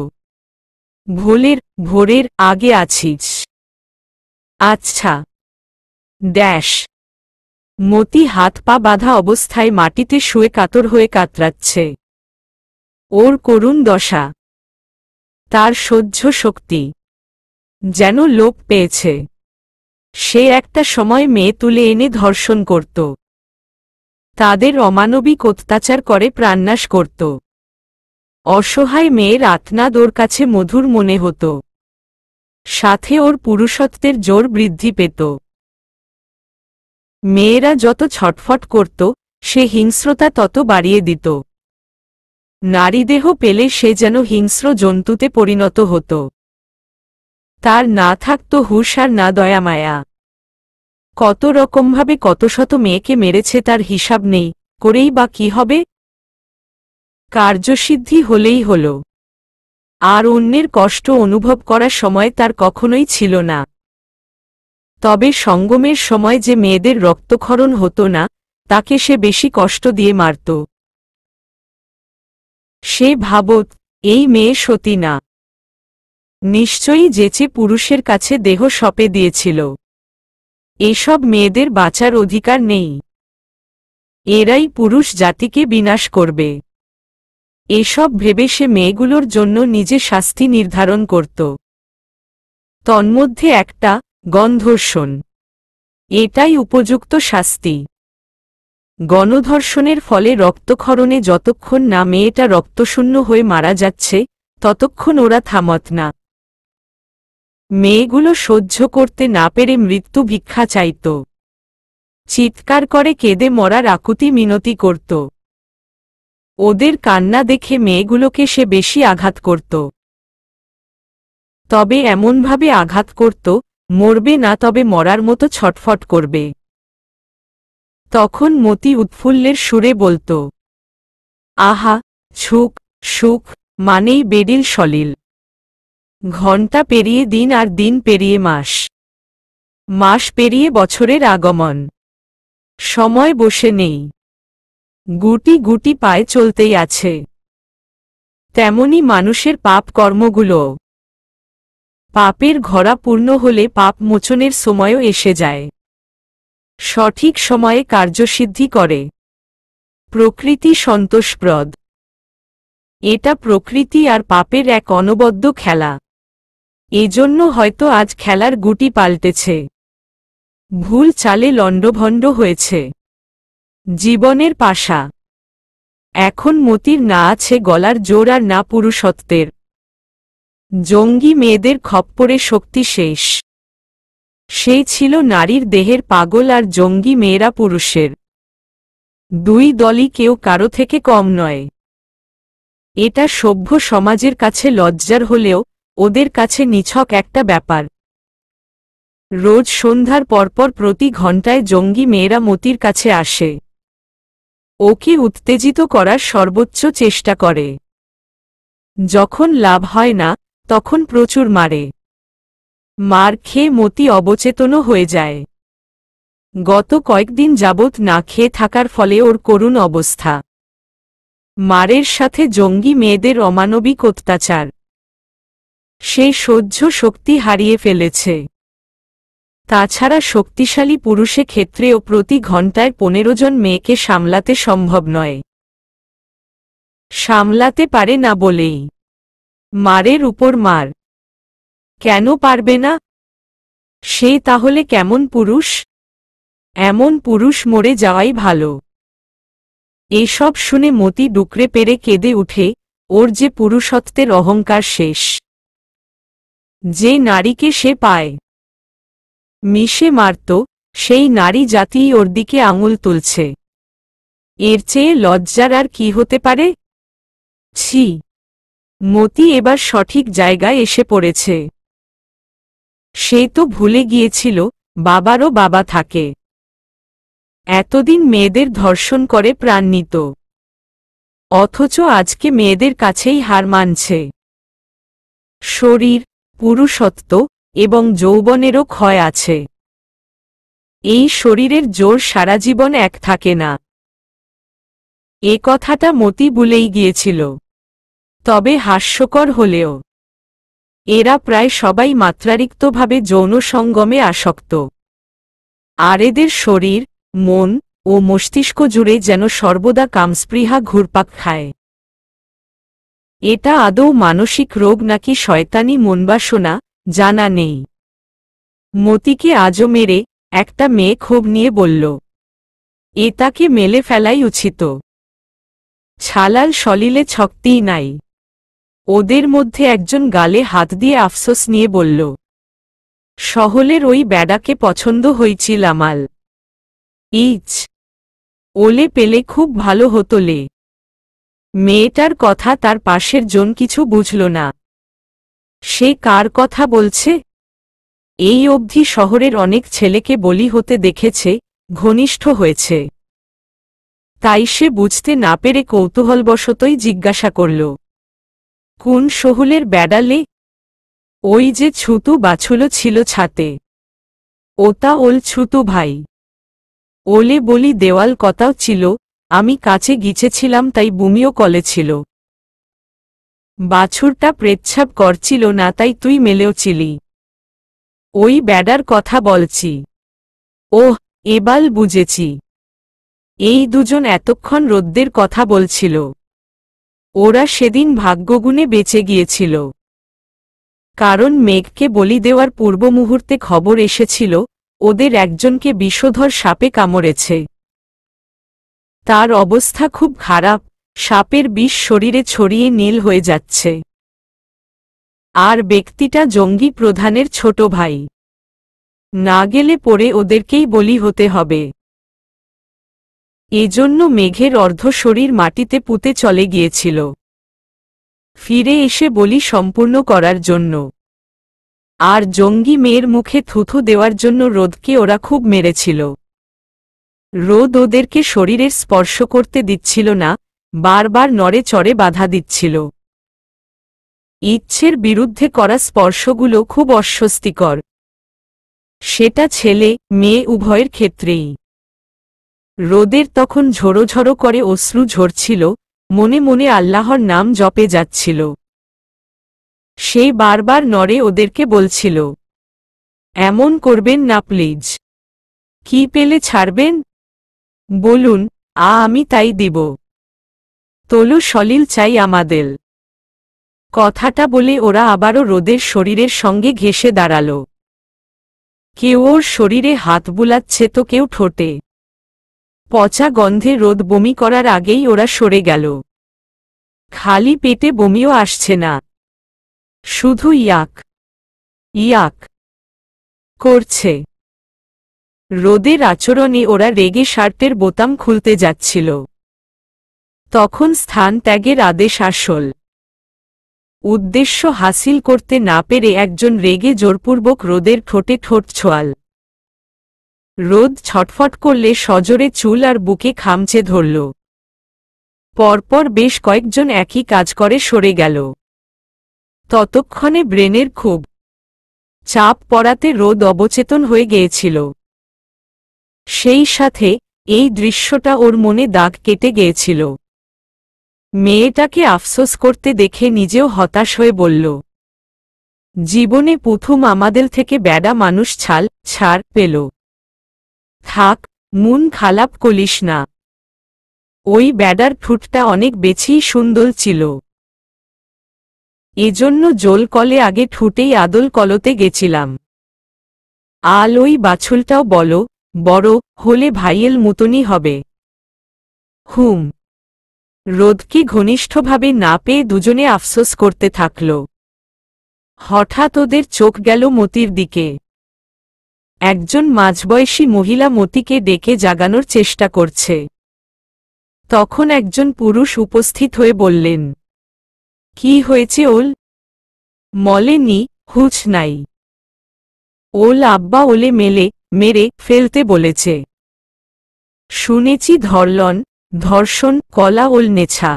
ভোরের আগে আছিস? আচ্ছা। ড্যাশ। মতি হাত পা বাঁধা অবস্থায় মাটিতে শুয়ে কাতর হয়ে কাতরাচ্ছে। ওর করুণ দশা, তার সহ্য শক্তি যেন লোপ পেয়েছে। সে একটা সময় মেয়ে তুলে এনে ধর্ষণ করত, তাদের অমানবিক অত্যাচার করে প্রাণনাশ করত। অসহায় মেয়ের আত্মনাদ ওর কাছে মধুর মনে হতো, সাথে ওর পুরুষত্বের জোর বৃদ্ধি পেত। মেয়েরা যত ছটফট করত, সে হিংস্রতা তত বাড়িয়ে দিত। নারীদেহ পেলে সে যেন হিংস্র জন্তুতে পরিণত হতো। তার না থাকত হুঁশ আর না দয়ামায়া। কত রকমভাবে কত শত মেয়েকে মেরেছে তার হিসাব নেই, করেই বা কি হবে? কার্যসিদ্ধি হলেই হল, আর অন্যের কষ্ট অনুভব করার সময় তার কখনোই ছিল না। তবে সঙ্গমের সময় যে মেয়েদের রক্তক্ষরণ হতো না, তাকে সে বেশি কষ্ট দিয়ে মারত। সে ভাবত, এই মেয়ে সতী না, নিশ্চয়ই যেচে পুরুষের কাছে দেহ সঁপে দিয়েছিল। এসব মেয়েদের বাঁচার অধিকার নেই, এরাই পুরুষ জাতিকে বিনাশ করবে। এসব ভেবে সে মেয়েগুলোর জন্য নিজে শাস্তি নির্ধারণ করত। তন্মধ্যে একটা, গণধর্ষণ। এটাই উপযুক্ত শাস্তি। গণধর্ষণের ফলে রক্তক্ষরণে যতক্ষণ না মেয়েটা রক্তশূন্য হয়ে মারা যাচ্ছে, ততক্ষণ ওরা থামত না। মেয়েগুলো সহ্য করতে না পেরে মৃত্যু ভিক্ষা চাইত, চিৎকার করে কেঁদে মরার আকুতি মিনতি করত। ওদের কান্না দেখে মেয়েগুলোকে সে বেশি আঘাত করত। তবে এমনভাবে আঘাত করত, মরবে না তবে মরার মতো ছটফট করবে। তখন মতি উৎফুল্লের সুরে বলত, আহা, সুখ মানেই বেডিল সলিল। ঘণ্টা পেরিয়ে দিন আর দিন পেরিয়ে মাস, মাস পেরিয়ে বছরের আগমন। সময় বসে নেই, গুটি গুটি পায়ে চলতেই আছে। তেমনি মানুষের পাপ কর্মগুলো। পাপের ঘরা পূর্ণ হলে পাপ মোচনের সময়ও এসে যায়। সঠিক সময়ে কার্যসিদ্ধি করে। প্রকৃতি সন্তোষপ্রদ। এটা প্রকৃতি আর পাপের এক অনবদ্য খেলা। এজন্য হয়তো আজ খেলার গুটি পাল্টেছে, ভুল চালে লণ্ডভণ্ড হয়েছে। জীবনের পাশা। এখন মতির না আছে গলার জোর আর না পুরুষত্বের। জঙ্গি মেয়েদের খপ্পরে শক্তি শেষ। সেই ছিল নারীর দেহের পাগল আর জঙ্গি মেয়েরা পুরুষের। দুই দলই কেউ কারো থেকে কম নয়। এটা সভ্য সমাজের কাছে লজ্জার হলেও ওদের কাছে নিছক একটা ব্যাপার। রোজ সন্ধ্যার পরপর প্রতি ঘণ্টায় জঙ্গি মেয়েরা মতির কাছে আসে। ওকে উত্তেজিত করার সর্বোচ্চ চেষ্টা করে। যখন লাভ হয় না তখন প্রচুর মারে। মার খেয়ে মতি অবচেতনও হয়ে যায়। গত কয়েকদিন যাবৎ না খেয়ে থাকার ফলে ওর করুণ অবস্থা। মারের সাথে জঙ্গি মেয়েদের অমানবিক অত্যাচার। সে সহ্য শক্তি হারিয়ে ফেলেছে। তাছাড়া শক্তিশালী পুরুষে ক্ষেত্রেও প্রতি ঘণ্টায় 15 জন মেয়েকে সামলাতে সম্ভব নয়। সামলাতে পারে না বলেই মারের উপর মার। কেন পারবে না? সে তাহলে কেমন পুরুষ? এমন পুরুষ মরে যাওয়াই ভালো। এসব শুনে মতি ডুকরে পেরে কেঁদে উঠে। ওর যে পুরুষত্বের অহংকার শেষ। যে নারীকে সে পায় মিশে মারত, সেই নারী জাতিই ওর দিকে আঙুল তুলছে। এর চেয়ে লজ্জার আর কি হতে পারে? ছি! মতি এবার সঠিক জায়গায় এসে পড়েছে। সে তো ভুলে গিয়েছিল বাবারও বাবা থাকে। এতদিন মেয়েদের ধর্ষণ করে প্রাণ নিত, অথচ আজকে মেয়েদের কাছেই হার মানছে। শরীর, পুরুষত্ব এবং যৌবনেরও ক্ষয় আছে। এই শরীরের জোর সারা জীবন এক থাকে না। এ কথাটা মতি ভুলেই গিয়েছিল। তবে হাস্যকর হলেও এরা প্রায় সবাই মাত্রাতিরিক্তভাবে যৌন সঙ্গমে আসক্ত। আর এদের শরীর, মন ও মস্তিষ্ক জুড়ে যেন সর্বদা কামস্পৃহা ঘুরপাক খায়। এটা আদৌ মানসিক রোগ নাকি শয়তানি মনবাসনা জানা নেই। মতিকে আজও মেরে একটা মেয়ে ক্ষোভ নিয়ে বলল, এ তাকে মেলে ফেলাই উচিত। ছালাল সলিলে ছকতেই নাই। ওদের মধ্যে একজন গালে হাত দিয়ে আফসোস নিয়ে বলল, শহলের ওই ব্যাডাকে পছন্দ হইছিল আমাল। ইচ! ওলে পেলে খুব ভালো হতো লে। মেয়েটার কথা তার পাশের জন কিছু বুঝল না। সে কার কথা বলছে? এই অবধি শহরের অনেক ছেলেকে বলি হতে দেখেছে, ঘনিষ্ঠ হয়েছে। তাই সে বুঝতে না পেরে কৌতূহলবশতই জিজ্ঞাসা করল, কোন শহুলের ব্যাডালে? ওই যে ছুতু বাছুলো ছিল ছাতে। ওটা ওল ছুতু ভাই। ওলে বলি দেওয়াল কথাও ছিল, আমি কাছে গিছেছিলাম তাই বুমিও কলে ছিল। বাছুরটা প্রেচ্ছাপ করছিল না তাই তুই মেলেও ছিলি। ওই ব্যাডার কথা বলছি। ওহ, এবাল বুঝেছি। এই দুজন এতক্ষণ রোদ্দের কথা বলছিল। ওরা সেদিন ভাগ্যগুণে বেঁচে গিয়েছিল। কারণ মেঘকে বলি দেওয়ার পূর্ব মুহূর্তে খবর এসেছিল ওদের একজনকে বিষধর সাপে কামড়েছে। তার অবস্থা খুব খারাপ, সাপের বিষ শরীরে ছড়িয়ে নীল হয়ে যাচ্ছে। আর ব্যক্তিটা জঙ্গি প্রধানের ছোট ভাই। না গেলে পরে ওদেরকেই বলি হতে হবে। এজন্য মেঘের অর্ধ শরীর মাটিতে পুঁতে চলে গিয়েছিল, ফিরে এসে বলি সম্পূর্ণ করার জন্য। আর জঙ্গি মেয়ের মুখে থুথু দেওয়ার জন্য রোদকে ওরা খুব মেরেছিল। রোদ ওদেরকে শরীরের স্পর্শ করতে দিচ্ছিল না, বারবার নড়ে চড়ে বাধা দিচ্ছিল। ইচ্ছের বিরুদ্ধে করা স্পর্শগুলো খুব অস্বস্তিকর। সেটা ছেলে মেয়ে উভয়ের ক্ষেত্রেই। রোদের তখন ঝোড়ো ঝোড়ো করে অশ্রু ঝরছিল, মনে মনে আল্লাহর নাম জপে যাচ্ছিল। সে বারবার নড়ে ওদেরকে বলছিল, এমন করবেন না প্লিজ। কি পেলে ছাড়বেন? বলুন, আমি তাই দিব। তোলো সলিল চাই আমাদের। কথাটা বলে ওরা আবারও রোদের শরীরের সঙ্গে ঘেঁষে দাঁড়াল। কেউ ওর শরীরে হাত বুলাচ্ছে তো কেউ ঠোঁটে। পচা গন্ধে রোদ বমি করার আগেই ওরা সরে গেল। খালি পেটে বমিও আসছে না, শুধু ইয়াক ইয়াক। করছে। রোদের আচরণে ওরা রেগে শার্টের বোতাম খুলতে যাচ্ছিল। তখন স্থান ত্যাগের আদেশ আসল। উদ্দেশ্য হাসিল করতে না পেরে একজন রেগে জোরপূর্বক রোদের ঠোঁটে ঠোঁট ছোঁয়াল। রোদ ছটফট করলে সজোরে চুল আর বুকে খামচে ধরল। পরপর বেশ কয়েকজন একই কাজ করে সরে গেল। ততক্ষণে ব্রেনের খুব চাপ পড়াতে রোদ অবচেতন হয়ে গিয়েছিল। সেই সাথে এই দৃশ্যটা ওর মনে দাগ কেটে গিয়েছিল। মেয়েটাকে আফসোস করতে দেখে নিজেও হতাশ হয়ে বলল, জীবনে প্রথম আমাদের থেকে ব্যাডা মানুষ ছাড় পেল। থাক, মন খারাপ করিস না। ওই ব্যাডার ঠোঁটটা অনেক বেশিই সুন্দর ছিল। এজন্য জোল কলে আগে ঠুটেই আদল কলতে গেছিলাম। আল ওই বাছুলটাও বড় হলে ভাইয়ের মতনই হবে। রোদকে ঘনিষ্ঠভাবে না পেয়ে দুজনে আফসোস করতে থাকল। হঠাৎ ওদের চোখ গেল মতির দিকে। একজন মাঝবয়সী মহিলা মতিকে ডেকে জাগানোর চেষ্টা করছে। তখন একজন পুরুষ উপস্থিত হয়ে বললেন, কি হয়েছে ওল? মলেনি, হুঁচ নাই। ওল আব্বা ওলে মেরে ফেলতে বলেছে। শুনেছি ধর্ষণ কলা ওল নেছা।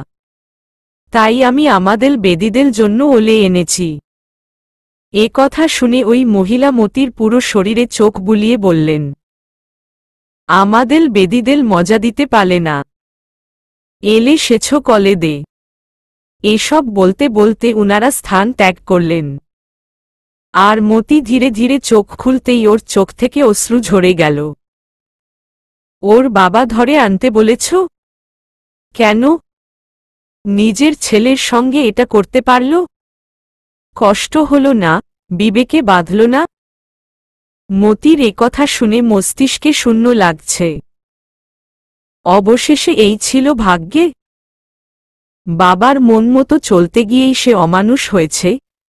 তাই আমি আমাদের বেদিদের জন্য ওলে এনেছি। এ কথা শুনে ওই মহিলা মতির পুরো শরীরে চোখ বুলিয়ে বললেন, আমাদের বেদিদের মজা দিতে পারে না। এলে সেছ কলে দে। এসব বলতে বলতে উনারা স্থান ত্যাগ করলেন। আর মতি ধীরে ধীরে চোখ খুলতেই ওর চোখ থেকে অশ্রু ঝরে গেল। ওর বাবা ধরে আনতে বলেছ? কেন? নিজের ছেলের সঙ্গে এটা করতে পারল? কষ্ট হল না? বিবেকে বাঁধল না? মতির একথা শুনে মস্তিষ্কে শূন্য লাগছে। অবশেষে এই ছিল ভাগ্যে? বাবার মন মতো চলতে গিয়েই সে অমানুষ হয়েছে,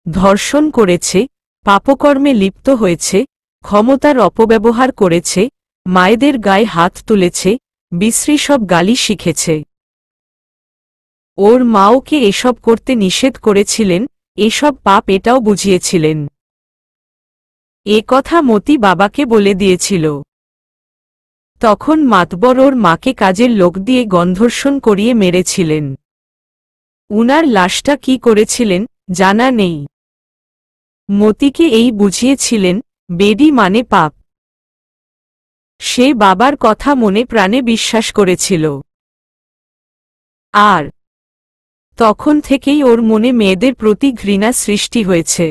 ধর্ষণ করেছে, পাপকর্মে লিপ্ত হয়েছে, ক্ষমতার অপব্যবহার করেছে, মায়েদের গায়ে হাত তুলেছে, বিশ্রী সব গালি শিখেছে। ওর মা ওকে এসব করতে নিষেধ করেছিলেন, এসব পাপ এটাও বুঝিয়েছিলেন। এ কথা মতি বাবাকে বলে দিয়েছিল। তখন মাতবর ওর মাকে কাজের লোক দিয়ে গণধর্ষণ করিয়ে মেরেছিলেন। উনার লাশটা কি করেছিলেন জানা নেই। মতিকে এই বুঝিয়েছিলেন, বেডি মানে পাপ। সে বাবার কথা মনে প্রাণে বিশ্বাস করেছিল। আর তখন থেকেই ওর মনে মেয়েদের প্রতি ঘৃণা সৃষ্টি হয়েছে।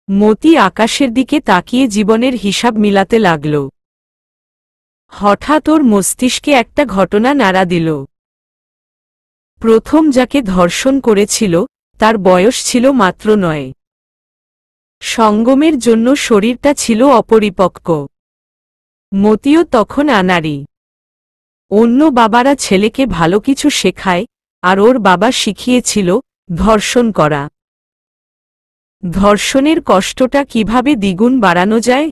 মতি আকাশের দিকে তাকিয়ে জীবনের হিসাব মিলাতে লাগল। হঠাৎ ওর মস্তিষ্কে একটা ঘটনা নাড়া দিল। প্রথম যাকে ধর্ষণ করেছিল তার বয়স ছিল মাত্র 9। সঙ্গমের জন্য শরীরটা ছিল অপরিপক্ক। মতিও তখন আনাড়ি। অন্য বাবারা ছেলেকে ভালো কিছু শেখায়, আর ওর বাবা শিখিয়েছিল ধর্ষণ করা। ধর্ষণের কষ্টটা কিভাবে দ্বিগুণ বাড়ানো যায়,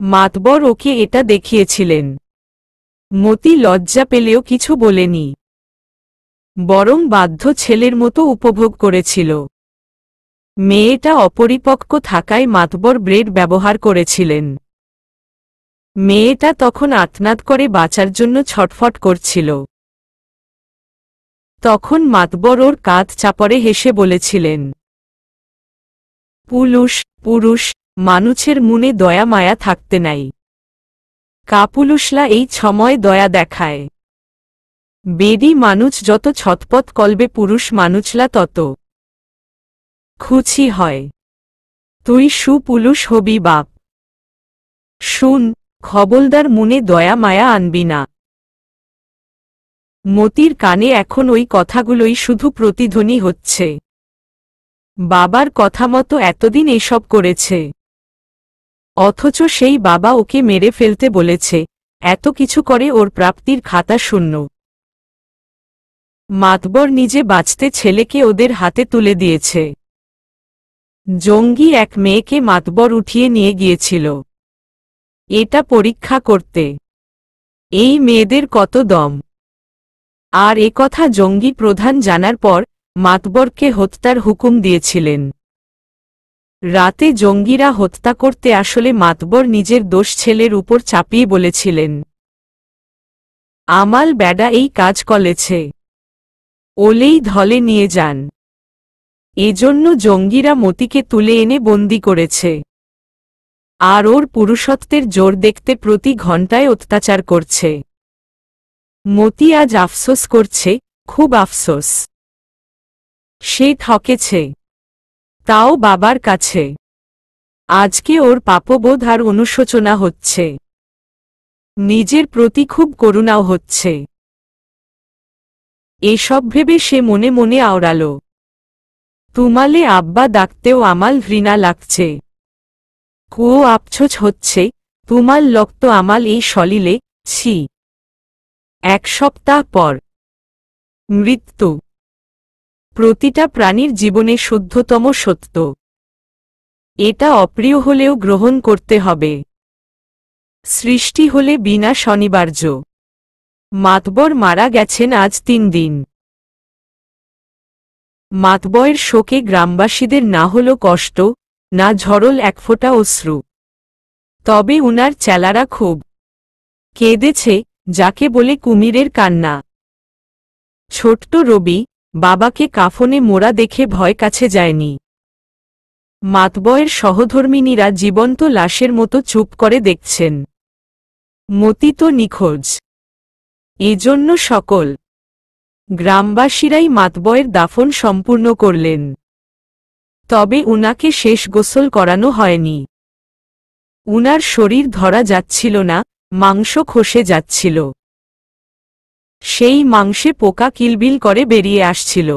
মাতবর ওকে এটা দেখিয়েছিলেন। মতি লজ্জা পেলেও কিছু বলেনি, বরং বাধ্য ছেলের মতো উপভোগ করেছিল। মেয়েটা অপরিপক্ক থাকায় মাতবর ব্লেড ব্যবহার করেছিলেন। মেয়েটা তখন আর্তনাদ করে বাঁচার জন্য ছটফট করছিল। তখন মাতবর ওর কাঁধ চাপড়ে হেসে বলেছিলেন, পুরুষ মানুষের মনে দয়া মায়া থাকতে নাই। কাপুলুসলা এই সময় দয়া দেখায়। বেডি মানুষ যত ছটপট কলবে পুরুষ মানুষলা তত খুশি হয়। তুই সুপুলুষ হবি বাপ। শুন, খবলদার মনে দয়া মায়া আনবি না। মতির কানে এখন ওই কথাগুলোই শুধু প্রতিধ্বনি হচ্ছে। বাবার কথা মতো এতদিন এসব করেছে, অথচ সেই বাবা ওকে মেরে ফেলতে বলেছে, এত কিছু করে ওর প্রাপ্তির খাতা শূন্য। মাতবর নিজে বাঁচতে ছেলেকে ওদের হাতে তুলে দিয়েছে। জঙ্গি এক মেয়েকে মাতবর উঠিয়ে নিয়ে গিয়েছিল এটা পরীক্ষা করতে। এই মেয়েদের কত দম। আর একথা জঙ্গি প্রধান জানার পর মাতবরকে হত্যার হুকুম দিয়েছিলেন। রাতে জঙ্গিরা হত্যা করতে আসলে মাতবর নিজের দোষ ছেলের উপর চাপিয়ে বলেছিলেন, আমাল ব্যাডা এই কাজ করেছে, ওলেই ধলে নিয়ে যান। এজন্য জঙ্গিরা মতিকে তুলে এনে বন্দি করেছে। আর ওর পুরুষত্বের জোর দেখতে প্রতি ঘণ্টায় অত্যাচার করছে। মতি আজ আফসোস করছে, খুব আফসোস। সে ঠকেছে, তাও বাবার কাছে। আজকে ওর পাপবোধ আর অনুশোচনা হচ্ছে। নিজের প্রতি খুব করুণাও হচ্ছে। এসব ভেবে সে মনে মনে আওড়াল, তুমালে আব্বা ডাকতেও আমাল ঘৃণা লাগছে। কুয়ো আপছোছ হচ্ছে, তুমাল লক্ত আমাল এই সলিলে, ছি। 1 সপ্তাহ পর মৃত্যু প্রতিটা প্রাণীর জীবনে শুদ্ধতম সত্য। এটা অপ্রিয় হলেও গ্রহণ করতে হবে। সৃষ্টি হলে বিনাশ অনিবার্য। মাতবর মারা গেছেন আজ 3 দিন। মাতবরের শোকে গ্রামবাসীদের না হলো কষ্ট, না ঝরল এক ফোঁটা অশ্রু। তবে উনার চেলারা খুব কেঁদেছে, যাকে বলে কুমিরের কান্না। ছোট্ট রবি বাবাকে কাফনে মোড়া দেখে ভয় কাছে যায়নি। মাতবরের সহধর্মিনীরা জীবন্ত লাশের মতো চুপ করে দেখছেন। মতি তো নিখোঁজ। এজন্য সকল গ্রামবাসীরাই মাতবরের দাফন সম্পূর্ণ করলেন। তবে উনাকে শেষ গোসল করানো হয়নি। উনার শরীর ধরা যাচ্ছিল না, মাংস খসে যাচ্ছিল। সেই মাংসে পোকা কিলবিল করে বেরিয়ে আসছিল।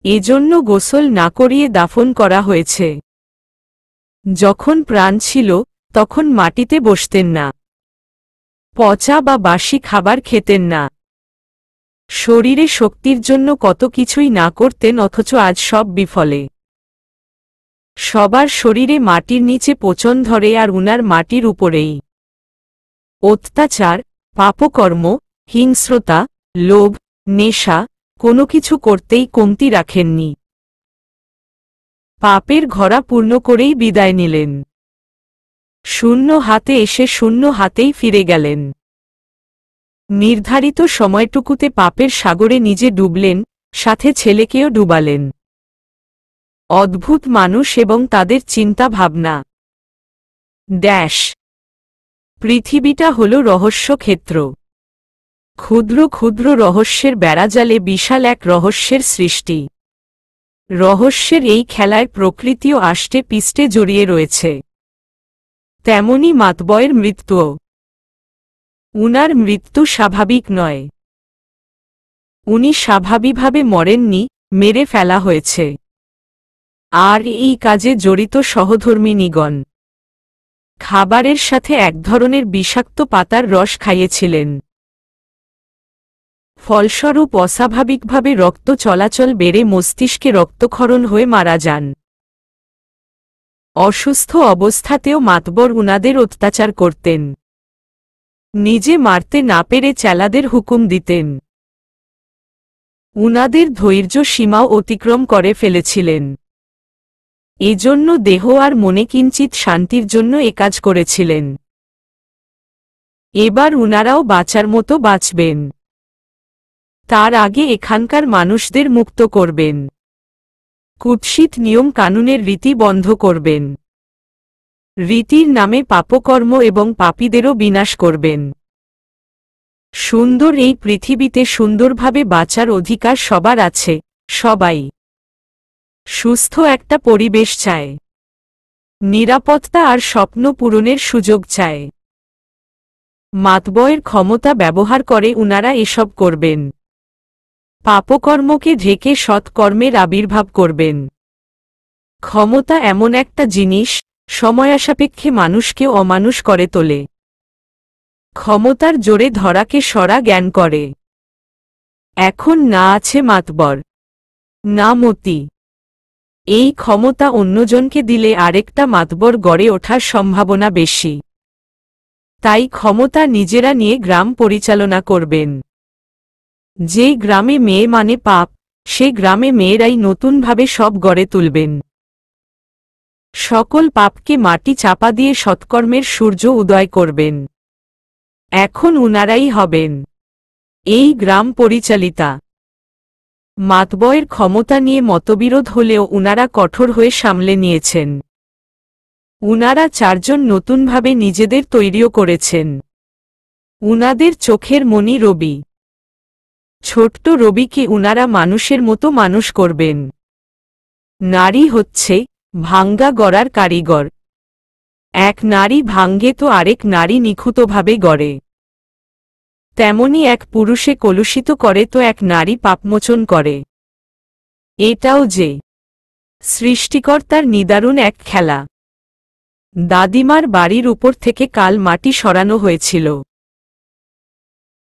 এজন্য গোসল না করিয়ে দাফন করা হয়েছে। যখন প্রাণ ছিল তখন মাটিতে বসতেন না, পচা বা বাসি খাবার খেতেন না। শরীরে শক্তির জন্য কত কিছুই না করতেন, অথচ আজ সব বিফলে। সবার শরীরে মাটির নিচে পচন ধরে, আর উনার মাটির উপরেই। অত্যাচার, পাপকর্ম, হিংস্রতা, লোভ, নেশা, কোনো কিছু করতেই কমতি রাখেননি। পাপের ঘরা পূর্ণ করেই বিদায় নিলেন। শূন্য হাতে এসে শূন্য হাতেই ফিরে গেলেন। নির্ধারিত সময়টুকুতে পাপের সাগরে নিজে ডুবলেন, সাথে ছেলেকেও ডুবালেন। অদ্ভুত মানুষ এবং তাদের চিন্তা ভাবনা। পৃথিবীটা হল রহস্যক্ষেত্র। ক্ষুদ্র ক্ষুদ্র রহস্যের বেড়াজালে বিশাল এক রহস্যের সৃষ্টি। রহস্যের এই খেলায় প্রকৃতিও আষ্টে পিষ্টে জড়িয়ে রয়েছে। তেমনি মাতবরের মৃত্যুও। উনার মৃত্যু স্বাভাবিক নয়। উনি স্বাভাবিকভাবে মরেননি, মেরে ফেলা হয়েছে। আর এই কাজে জড়িত সহধর্মিণীগণ খাবারের সাথে এক ধরনের বিষাক্ত পাতার রস খাইয়েছিলেন। ফলস্বরূপ অস্বাভাবিকভাবে রক্ত চলাচল বেড়ে মস্তিষ্কে রক্তক্ষরণ হয়ে মারা যান। অসুস্থ অবস্থাতেও মাতবর উনাদের অত্যাচার করতেন। নিজে মারতে না পেরে চেলাদের হুকুম দিতেন। উনাদের ধৈর্য সীমাও অতিক্রম করে ফেলেছিলেন। এজন্য দেহ আর মনে কিঞ্চিত শান্তির জন্য একাজ করেছিলেন। এবার উনারাও বাঁচার মতো বাঁচবেন। তার আগে এখানকার মানুষদের মুক্ত করবেন। কুৎসিত নিয়ম কানুনের রীতি বন্ধ করবেন। রীতির নামে পাপকর্ম এবং পাপীদেরও বিনাশ করবেন। সুন্দর এই পৃথিবীতে সুন্দরভাবে বাঁচার অধিকার সবার আছে, সবাই সুস্থ একটা পরিবেশ চায়। নিরাপত্তা আর স্বপ্ন পূরণের সুযোগ চায়। মাতবরের ক্ষমতা ব্যবহার করে উনারা এসব করবেন। পাপকর্মকে ঢেকে সৎকর্মের আবির্ভাব করবেন। ক্ষমতা এমন একটা জিনিস, সময়াসাপেক্ষে মানুষকে অমানুষ করে তোলে। ক্ষমতার জোরে ধরাকে সরা জ্ঞান করে। এখন না আছে মাতবর, না মতি। এই ক্ষমতা অন্যজনকে দিলে আরেকটা মাতবর গড়ে ওঠার সম্ভাবনা বেশি। তাই ক্ষমতা নিজেরা নিয়ে গ্রাম পরিচালনা করবেন। যে গ্রামে মেয়ে মানে পাপ, সে গ্রামে মেয়েরাই নতুনভাবে সব গড়ে তুলবেন। সকল পাপকে মাটি চাপা দিয়ে সৎকর্মের সূর্য উদয় করবেন। এখন উনারাই হবেন এই গ্রাম পরিচালিতা। মাতবরের ক্ষমতা নিয়ে মতবিরোধ হলেও উনারা কঠোর হয়ে সামলে নিয়েছেন। উনারা 4 জন নতুনভাবে নিজেদের তৈরিও করেছেন। উনাদের চোখের মণি রবি। ছোট্ট রবিকে উনারা মানুষের মতো মানুষ করবেন। নারী হচ্ছে ভাঙ্গা গড়ার কারিগর। এক নারী ভাঙ্গে তো আরেক নারী নিখুঁতভাবে গড়ে। তেমনি এক পুরুষে কলুষিত করে তো এক নারী পাপমোচন করে। এটাও যে সৃষ্টিকর্তার নিদারুণ এক খেলা। দাদিমার বাড়ির উপর থেকে কাল মাটি সরানো হয়েছিল।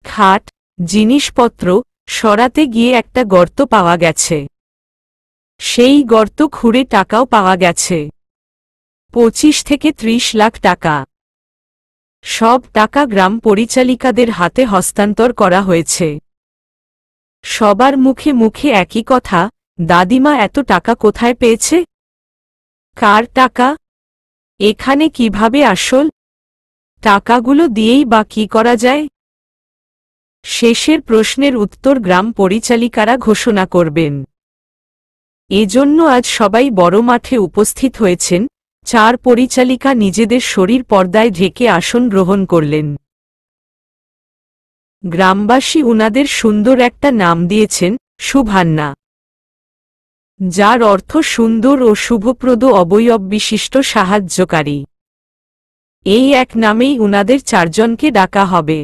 খাট, জিনিসপত্র সরাতে গিয়ে একটা গর্ত পাওয়া গেছে। সেই গর্ত খুঁড়ে টাকাও পাওয়া গেছে, 25 থেকে 30 লাখ টাকা। সব টাকা গ্রাম পরিচালিকাদের হাতে হস্তান্তর করা হয়েছে। সবার মুখে মুখে একই কথা, দাদিমা এত টাকা কোথায় পেয়েছে? কার টাকা? এখানে কিভাবে আসল? টাকাগুলো দিয়েই বা কি করা যায়? শেষের প্রশ্নের উত্তর গ্রাম পরিচালিকারা ঘোষণা করবেন। এজন্য আজ সবাই বড় মাঠে উপস্থিত হয়েছেন। 4 পরিচালিকা নিজেদের শরীর পর্দায় ঢেকে আসন গ্রহণ করলেন। গ্রামবাসী উনাদের সুন্দর একটা নাম দিয়েছেন, শুভান্না, যার অর্থ সুন্দর ও শুভপ্রদ অবয়ব বিশিষ্ট সাহায্যকারী। এই এক নামেই উনাদের 4 জনকে ডাকা হবে।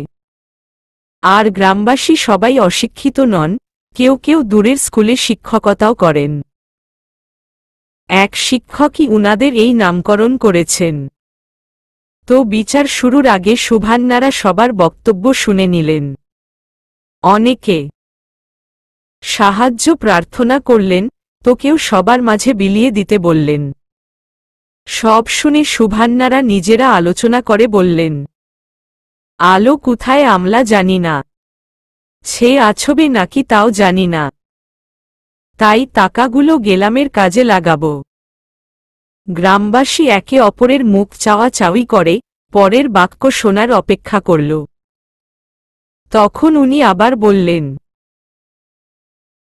আর গ্রামবাসী সবাই অশিক্ষিত নন, কেউ কেউ দূরের স্কুলে শিক্ষকতাও করেন। এক শিক্ষকই উনাদের এই নামকরণ করেছেন। তো বিচার শুরুর আগে শুভান্নারা সবার বক্তব্য শুনে নিলেন। অনেকে সাহায্য প্রার্থনা করলেন, তো কেউ সবার মাঝে বিলিয়ে দিতে বললেন। সব শুনে শুভান্নারা নিজেরা আলোচনা করে বললেন, আলো কোথায় আমরা জানি না, সে আছবে নাকি তাও জানি না, তাই টাকাগুলো গেলামের কাজে লাগাবো। গ্রামবাসী একে অপরের মুখ চাওয়াচাওয়ি করে পরের বাক্য শোনার অপেক্ষা করল। তখন উনি আবার বললেন,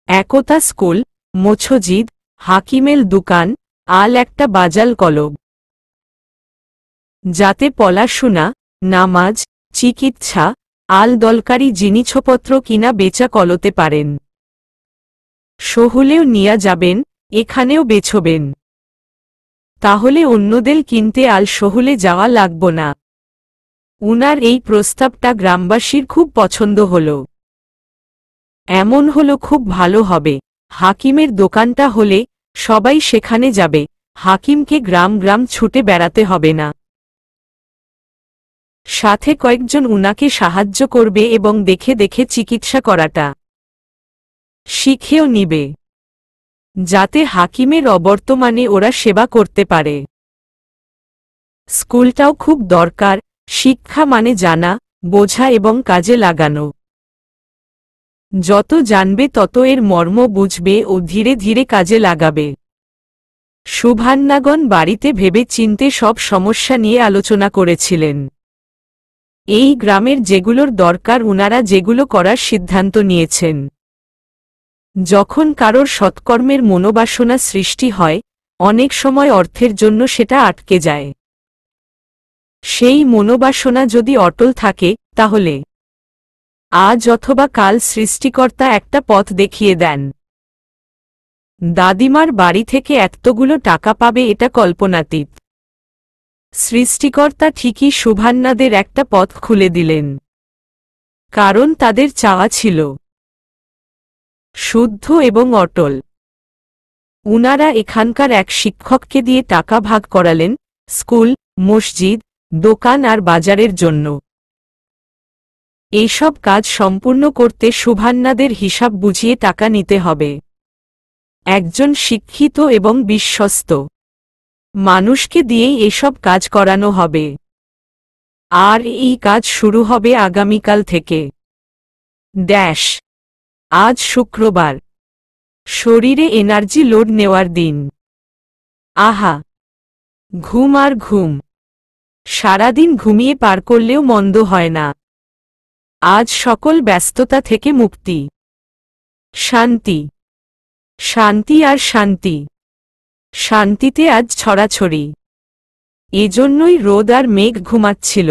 একতা স্কুল, মছজিদ, হাকিমেল দোকান, আল একটা বাজাল কলব, যাতে পড়াশুনা, নামাজ, চিকিৎসা, আল দলকারি জিনিসপত্র কিনা বেচা কলতে পারেন। সহুলেও নিয়া যাবেন, এখানেও বেচবেন। তাহলে অন্যদের কিনতে আল সহুলে যাওয়া লাগব না। উনার এই প্রস্তাবটা গ্রামবাসীর খুব পছন্দ হল। এমন হলো খুব ভালো হবে, হাকিমের দোকানটা হলে সবাই সেখানে যাবে, হাকিমকে গ্রাম গ্রাম ছুটে বেড়াতে হবে না। সাথে কয়েকজন উনাকে সাহায্য করবে এবং দেখে দেখে চিকিৎসা করাটা শিখেও নিবে, যাতে হাকিমের অবর্তমানে ওরা সেবা করতে পারে। স্কুলটাও খুব দরকার, শিক্ষা মানে জানা, বোঝা এবং কাজে লাগানো। যত জানবে তত এর মর্ম বুঝবে ও ধীরে ধীরে কাজে লাগাবে। শুভান্নাগণ বাড়িতে ভেবে চিন্তে সব সমস্যা নিয়ে আলোচনা করেছিলেন। এই গ্রামের যেগুলোর দরকার উনারা যেগুলো করার সিদ্ধান্ত নিয়েছেন। যখন কারোর সৎকর্মের মনোবাসনা সৃষ্টি হয়, অনেক সময় অর্থের জন্য সেটা আটকে যায়। সেই মনোবাসনা যদি অটল থাকে, তাহলে আজ অথবা কাল সৃষ্টিকর্তা একটা পথ দেখিয়ে দেন। দাদিমার বাড়ি থেকে এতগুলো টাকা পাবে এটা কল্পনাতীত। সৃষ্টিকর্তা ঠিকই শুভান্নাদের একটা পথ খুলে দিলেন, কারণ তাদের চাওয়া ছিল শুদ্ধ এবং অটল। উনারা এখানকার এক শিক্ষককে দিয়ে টাকা ভাগ করালেন, স্কুল, মসজিদ, দোকান আর বাজারের জন্য। এইসব কাজ সম্পূর্ণ করতে শুভান্নাদের হিসাব বুঝিয়ে টাকা নিতে হবে। একজন শিক্ষিত এবং বিশ্বস্ত মানুষকে দিয়েই এসব কাজ করানো হবে। আর এই কাজ শুরু হবে আগামীকাল থেকে। ড্যাশ আজ শুক্রবার, শরীরে এনার্জি লোড নেওয়ার দিন। আহা, ঘুম আর ঘুম, সারাদিন ঘুমিয়ে পার করলেও মন্দ হয় না। আজ সকল ব্যস্ততা থেকে মুক্তি, শান্তি, শান্তি আর শান্তি, শান্তিতে আজ ছড়াছড়ি। এজন্যই রোদ আর মেঘ ঘুমাচ্ছিল।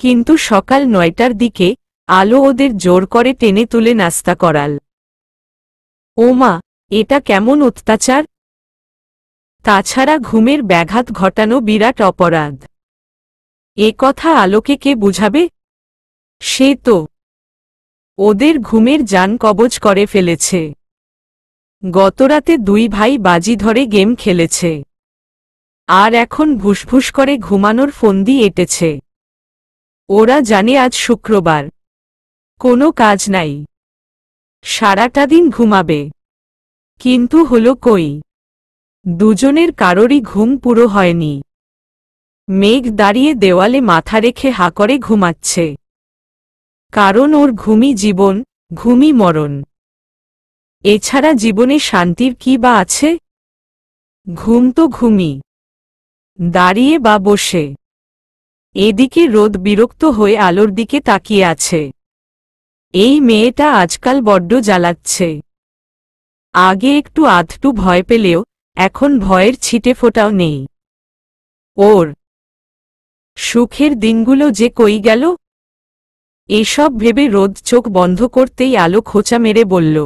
কিন্তু সকাল 9টার দিকে আলো ওদের জোর করে টেনে তুলে নাস্তা করাল। ওমা, এটা কেমন অত্যাচার! তাছাড়া ঘুমের ব্যাঘাত ঘটানো বিরাট অপরাধ। এ কথা আলোকে কে বুঝাবে? সে তো ওদের ঘুমের জান কবজ করে ফেলেছে। গতরাতে দুই ভাই বাজি ধরে গেম খেলেছে, আর এখন ভুসভুস করে ঘুমানোর ফন্দি এঁটেছে। ওরা জানে আজ শুক্রবার, কোনো কাজ নাই, সারাটা দিন ঘুমাবে। কিন্তু হলো কই, দুজনের কারোরই ঘুম পুরো হয়নি। মেঘ দাঁড়িয়ে দেওয়ালে মাথা রেখে হা করে ঘুমাচ্ছে, কারণ ওর ঘুমই জীবন, ঘুমই মরণ। এছাড়া জীবনে শান্তির কি বা আছে? ঘুম তো ঘুমই, দাঁড়িয়ে বা বসে। এদিকে রোদ বিরক্ত হয়ে আলোর দিকে তাকিয়ে আছে। এই মেয়েটা আজকাল বড্ড জ্বালাচ্ছে। আগে একটু আধটু ভয় পেলেও এখন ভয়ের ছিটে ফোঁটাও নেই ওর। সুখের দিনগুলো যে কই গেল! এসব ভেবে রোদ চোখ বন্ধ করতেই আলো খোঁচা মেরে বলল,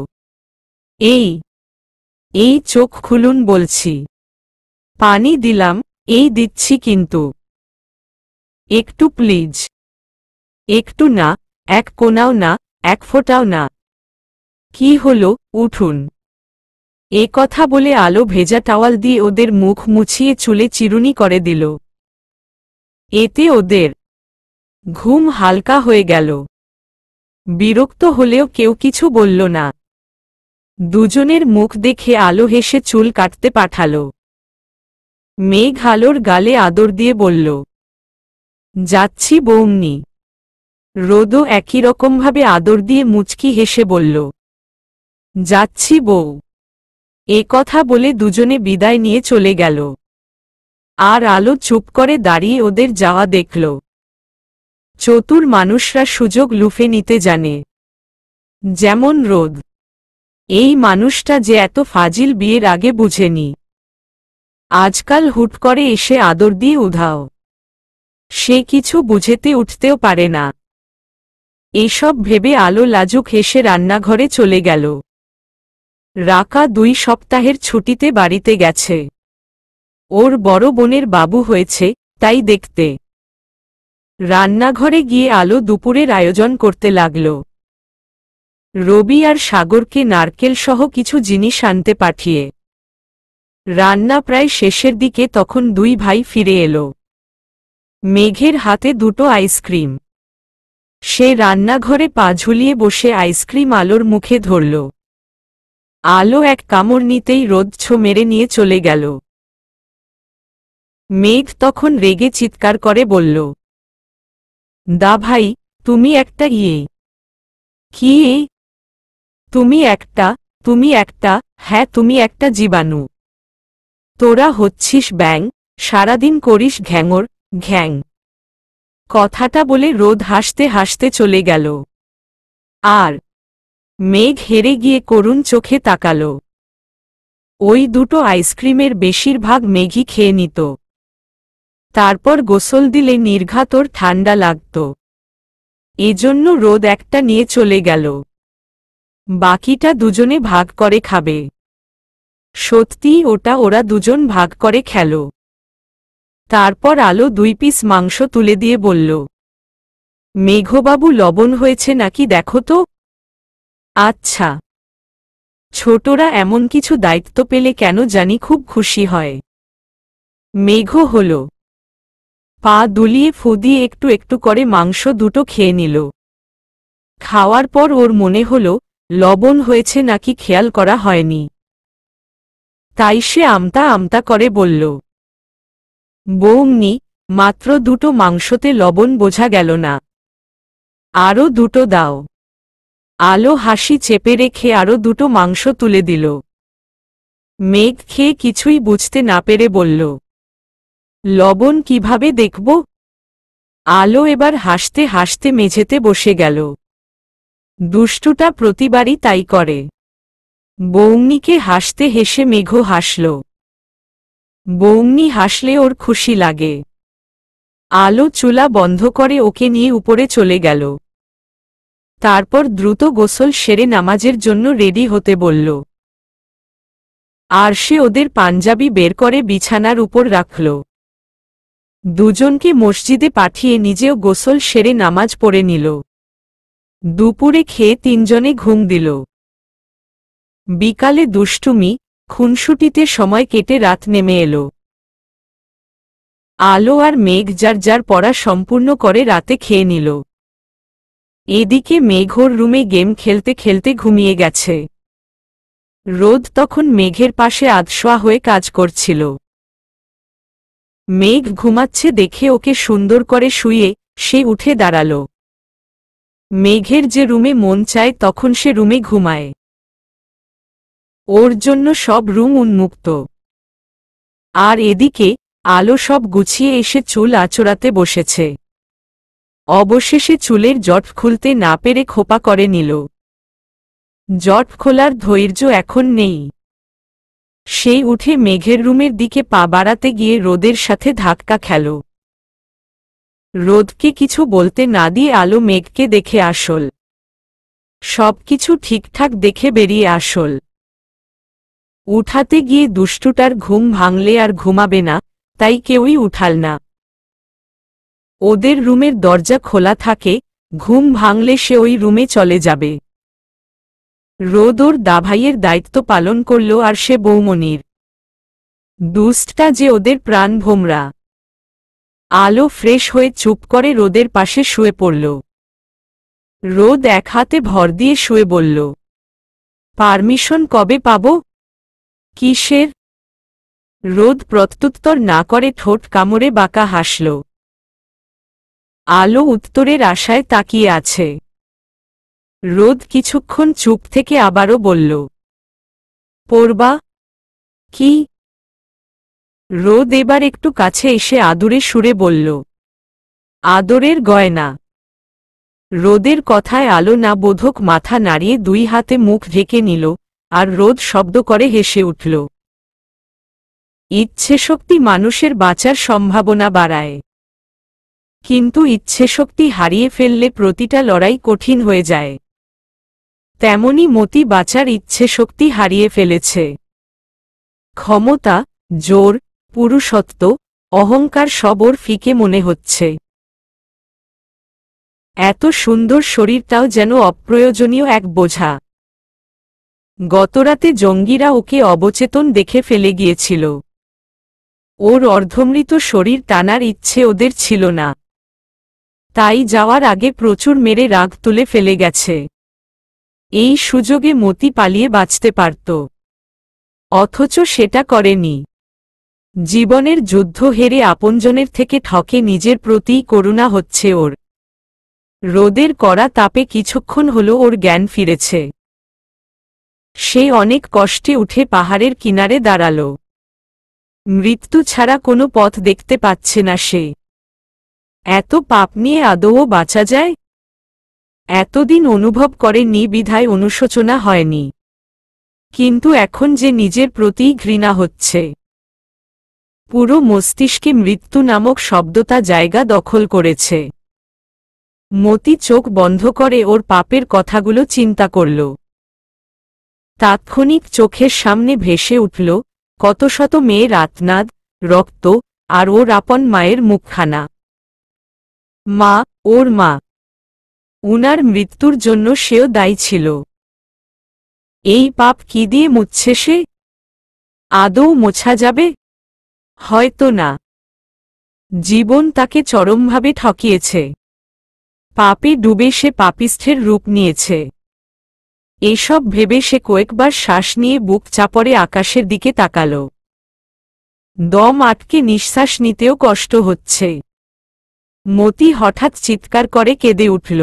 এই চোখ খুলুন বলছি। পানি দিলাম, এই দিচ্ছি কিন্তু। একটু প্লিজ। একটু না, এক কোনাও না, এক ফোঁটাও না। কি হলো, উঠুন। এ কথা বলে আলো ভেজা টাওয়াল দিয়ে ওদের মুখ মুছিয়ে চুলে চিরুনি করে দিল। এতে ওদের ঘুম হালকা হয়ে গেল। বিরক্ত হলেও কেউ কিছু বলল না। দুজনের মুখ দেখে আলো হেসে চুল কাটতে পাঠাল। মেঘ আলোর গালে আদর দিয়ে বলল, যাচ্ছি বৌমনি। রোদও একই রকমভাবে আদর দিয়ে মুচকি হেসে বলল, যাচ্ছি বউ। এ কথা বলে দুজনে বিদায় নিয়ে চলে গেল। আর আলো চুপ করে দাঁড়িয়ে ওদের যাওয়া দেখল। চতুর মানুষরা সুযোগ লুফে নিতে জানে, যেমন রোদ। এই মানুষটা যে এত ফাজিল বিয়ের আগে বুঝেনি। আজকাল হুট করে এসে আদর দিয়ে উধাও। সে কিছু বুঝেতে উঠতেও পারে না। এসব ভেবে আলো লাজুক হেসে রান্নাঘরে চলে গেল। রাকা 2 সপ্তাহের ছুটিতে বাড়িতে গেছে। ওর বড় বোনের বাবু হয়েছে, তাই দেখতে। রান্নাঘরে গিয়ে আলো দুপুরের আয়োজন করতে লাগল। রবি আর সাগরকে নারকেল সহ কিছু জিনিস আনতে পাঠিয়ে। রান্না প্রায় শেষের দিকে তখন 2 ভাই ফিরে এলো। মেঘের হাতে 2টো আইসক্রিম। সে রান্নাঘরে পা ঝুলিয়ে বসে আইসক্রিম আলোর মুখে ধরল। আলো এক কামড় নিতেই রোদ ছো মেরে নিয়ে চলে গেল। মেঘ তখন রেগে চিৎকার করে বলল, দা ভাই, তুমি একটা কি? তুমি একটা, হ্যাঁ তুমি একটা জীবাণু। তোরা হচ্ছিস ব্যাঙ, সারাদিন করিস ঘ্যাঙর, ঘ্যাং। কথাটা বলে রোদ হাসতে হাসতে চলে গেল। আর মেঘ হেরে গিয়ে করুণ চোখে তাকাল। ওই 2টো আইসক্রিমের বেশিরভাগ মেঘই খেয়ে নিত। তারপর গোসল দিলে নির্ঘাত ওর ঠান্ডা লাগত। এজন্য রোদ একটা নিয়ে চলে গেল। বাকিটা দুজনে ভাগ করে খাবে। সত্যিই ওটা ওরা দুজন ভাগ করে খেল। তারপর আলো 2 পিস মাংস তুলে দিয়ে বলল, মেঘবাবু লবণ হয়েছে নাকি দেখো তো। আচ্ছা। ছোটরা এমন কিছু দায়িত্ব পেলে কেন জানি খুব খুশি হয়। মেঘ হল। পা দুলিয়ে ফু দিয়ে একটু একটু করে মাংস 2টো খেয়ে নিল। খাওয়ার পর ওর মনে হল লবণ হয়েছে নাকি খেয়াল করা হয়নি। তাই সে আমতা আমতা করে বলল, বৌমনি, মাত্র দুটো মাংসতে লবণ বোঝা গেল না, আরও দুটো দাও। আলো হাসি চেপে রেখে আরও দুটো মাংস তুলে দিল। মেঘ খেয়ে কিছুই বুঝতে না পেরে বলল, লবণ কিভাবে দেখব? আলো এবার হাসতে হাসতে মেঝেতে বসে গেল। দুষ্টুটা প্রতিবারই তাই করে। বৌমনিকে হাসতে হেসে মেঘও হাসল। বৌমনি হাসলে ওর খুশি লাগে। আলো চুলা বন্ধ করে ওকে নিয়ে উপরে চলে গেল। তারপর দ্রুত গোসল সেরে নামাজের জন্য রেডি হতে বলল। আর সে ওদের পাঞ্জাবি বের করে বিছানার উপর রাখল। দুজনকে মসজিদে পাঠিয়ে নিজেও গোসল সেরে নামাজ পড়ে নিল। দুপুরে খেয়ে তিনজনে ঘুম দিল। বিকালে দুষ্টুমি, খুনসুটিতে সময় কেটে রাত নেমে এলো। আলো আর মেঘ যার যার পড়া সম্পূর্ণ করে রাতে খেয়ে নিল। এদিকে মেঘ ওর রুমে গেম খেলতে খেলতে ঘুমিয়ে গেছে। রোদ তখন মেঘের পাশে আধশোয়া হয়ে কাজ করছিল। মেঘ ঘুমাচ্ছে দেখে ওকে সুন্দর করে শুইয়ে সে উঠে দাঁড়াল। মেঘের যে রুমে মন চায় তখন সে রুমে ঘুমায়। ওর জন্য সব রুম উন্মুক্ত। আর এদিকে আলো সব গুছিয়ে এসে চুল আঁচড়াতে বসেছে। অবশেষে চুলের জট খুলতে না পেরে খোপা করে নিল। জট খোলার ধৈর্য এখন নেই। সেই উঠে মেঘের রুমের দিকে পা বাড়াতে গিয়ে রোদের সাথে ধাক্কা খেল। রোদকে কিছু বলতে না দিয়ে আলো মেঘকে দেখে আসল। সবকিছু ঠিকঠাক দেখে বেরিয়ে আসল। উঠাতে গিয়ে দুষ্টুটার ঘুম ভাঙলে আর ঘুমাবে না, তাই কেউই উঠাল না। ওদের রুমের দরজা খোলা থাকে, ঘুম ভাঙলে সে ওই রুমে চলে যাবে। রোদ ওর দাভাইয়ের দায়িত্ব পালন করল আর সে বৌমনির। দুষ্টটা যে ওদের প্রাণ ভোমরা। আলো ফ্রেশ হয়ে চুপ করে রোদের পাশে শুয়ে পড়ল। রোদ এক হাতে ভর দিয়ে শুয়ে বলল, পারমিশন কবে পাব? কিসের? রোদ প্রত্যুত্তর না করে ঠোঁট কামড়ে বাঁকা হাসল। আলো উত্তরের আশায় তাকিয়ে আছে। রোদ কিছুক্ষণ চুপ থেকে আবারও বলল, পড়বা? কি? রোদ এবার একটু কাছে এসে আদুরে সুরে বলল, আদরের গয়না। রোদের কথায় আলো না বোধক মাথা নাড়িয়ে দুই হাতে মুখ ঢেকে নিল, আর রোদ শব্দ করে হেসে উঠল। ইচ্ছেশক্তি মানুষের বাঁচার সম্ভাবনা বাড়ায়। কিন্তু ইচ্ছেশক্তি হারিয়ে ফেললে প্রতিটা লড়াই কঠিন হয়ে যায়। তেমনি মতি বাঁচার ইচ্ছেশক্তি হারিয়ে ফেলেছে। ক্ষমতা, জোর, পুরুষত্ব, অহংকার সব ওর ফিকে মনে হচ্ছে। এত সুন্দর শরীরটাও যেন অপ্রয়োজনীয় এক বোঝা। গতরাতে জঙ্গিরা ওকে অবচেতন দেখে ফেলে গিয়েছিল। ওর অর্ধমৃত শরীর টানার ইচ্ছে ওদের ছিল না। তাই যাওয়ার আগে প্রচুর মেরে রাগ তুলে ফেলে গেছে। এই সুযোগে মতি পালিয়ে বাঁচতে পারত। অথচ সেটা করেনি। জীবনের যুদ্ধ হেরে আপনজনের থেকে ঠকে নিজের প্রতিই করুণা হচ্ছে ওর। রোদের কড়া তাপে কিছুক্ষণ হলো ওর জ্ঞান ফিরেছে। সে অনেক কষ্টে উঠে পাহাড়ের কিনারে দাঁড়াল। মৃত্যু ছাড়া কোনো পথ দেখতে পাচ্ছে না সে। এত পাপ নিয়ে আদৌ বাঁচা যায়? এতদিন অনুভব করেনি বিধায় অনুশোচনা হয়নি। কিন্তু এখন যে নিজের প্রতিই ঘৃণা হচ্ছে। পুরো মস্তিষ্কে মৃত্যু নামক শব্দটা জায়গা দখল করেছে। মতি চোখ বন্ধ করে ওর পাপের কথাগুলো চিন্তা করল। তাৎক্ষণিক চোখের সামনে ভেসে উঠল কত শত মেয়ের আর্তনাদ, রক্ত, আর ওর আপন মায়ের মুখখানা। মা, ওর মা। উনার মৃত্যুর জন্য সেও দায়ী ছিল। এই পাপ কি দিয়ে মুছছে সে? আদৌ মোছা যাবে? হয়তো না। জীবন তাকে চরমভাবে ঠকিয়েছে। পাপে ডুবে সে পাপিষ্ঠের রূপ নিয়েছে। এসব ভেবে সে কয়েকবার শ্বাস নিয়ে বুক চাপড়ে আকাশের দিকে তাকাল। দম আটকে নিঃশ্বাস নিতেও কষ্ট হচ্ছে। মতি হঠাৎ চিৎকার করে কেঁদে উঠল।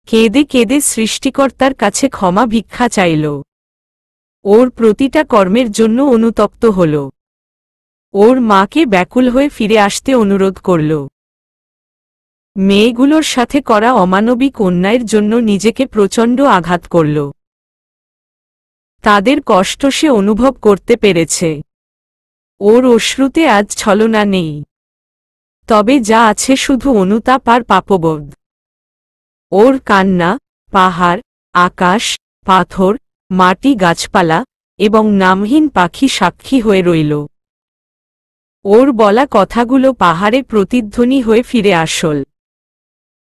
কেঁদে কেঁদে সৃষ্টিকর্তার কাছে ক্ষমা ভিক্ষা চাইল। ওর প্রতিটা কর্মের জন্য অনুতপ্ত হল। ওর মাকে ব্যাকুল হয়ে ফিরে আসতে অনুরোধ করল। মেয়েগুলোর সাথে করা অমানবিক অন্যায়ের জন্য নিজেকে প্রচণ্ড আঘাত করল। তাদের কষ্ট সে অনুভব করতে পেরেছে। ওর অশ্রুতে আজ ছলনা নেই, তবে যা আছে শুধু অনুতাপ আর পাপবোধ। ওর কান্না পাহাড়, আকাশ, পাথর, মাটি, গাছপালা এবং নামহীন পাখি সাক্ষী হয়ে রইল। ওর বলা কথাগুলো পাহাড়ে প্রতিধ্বনি হয়ে ফিরে আসল।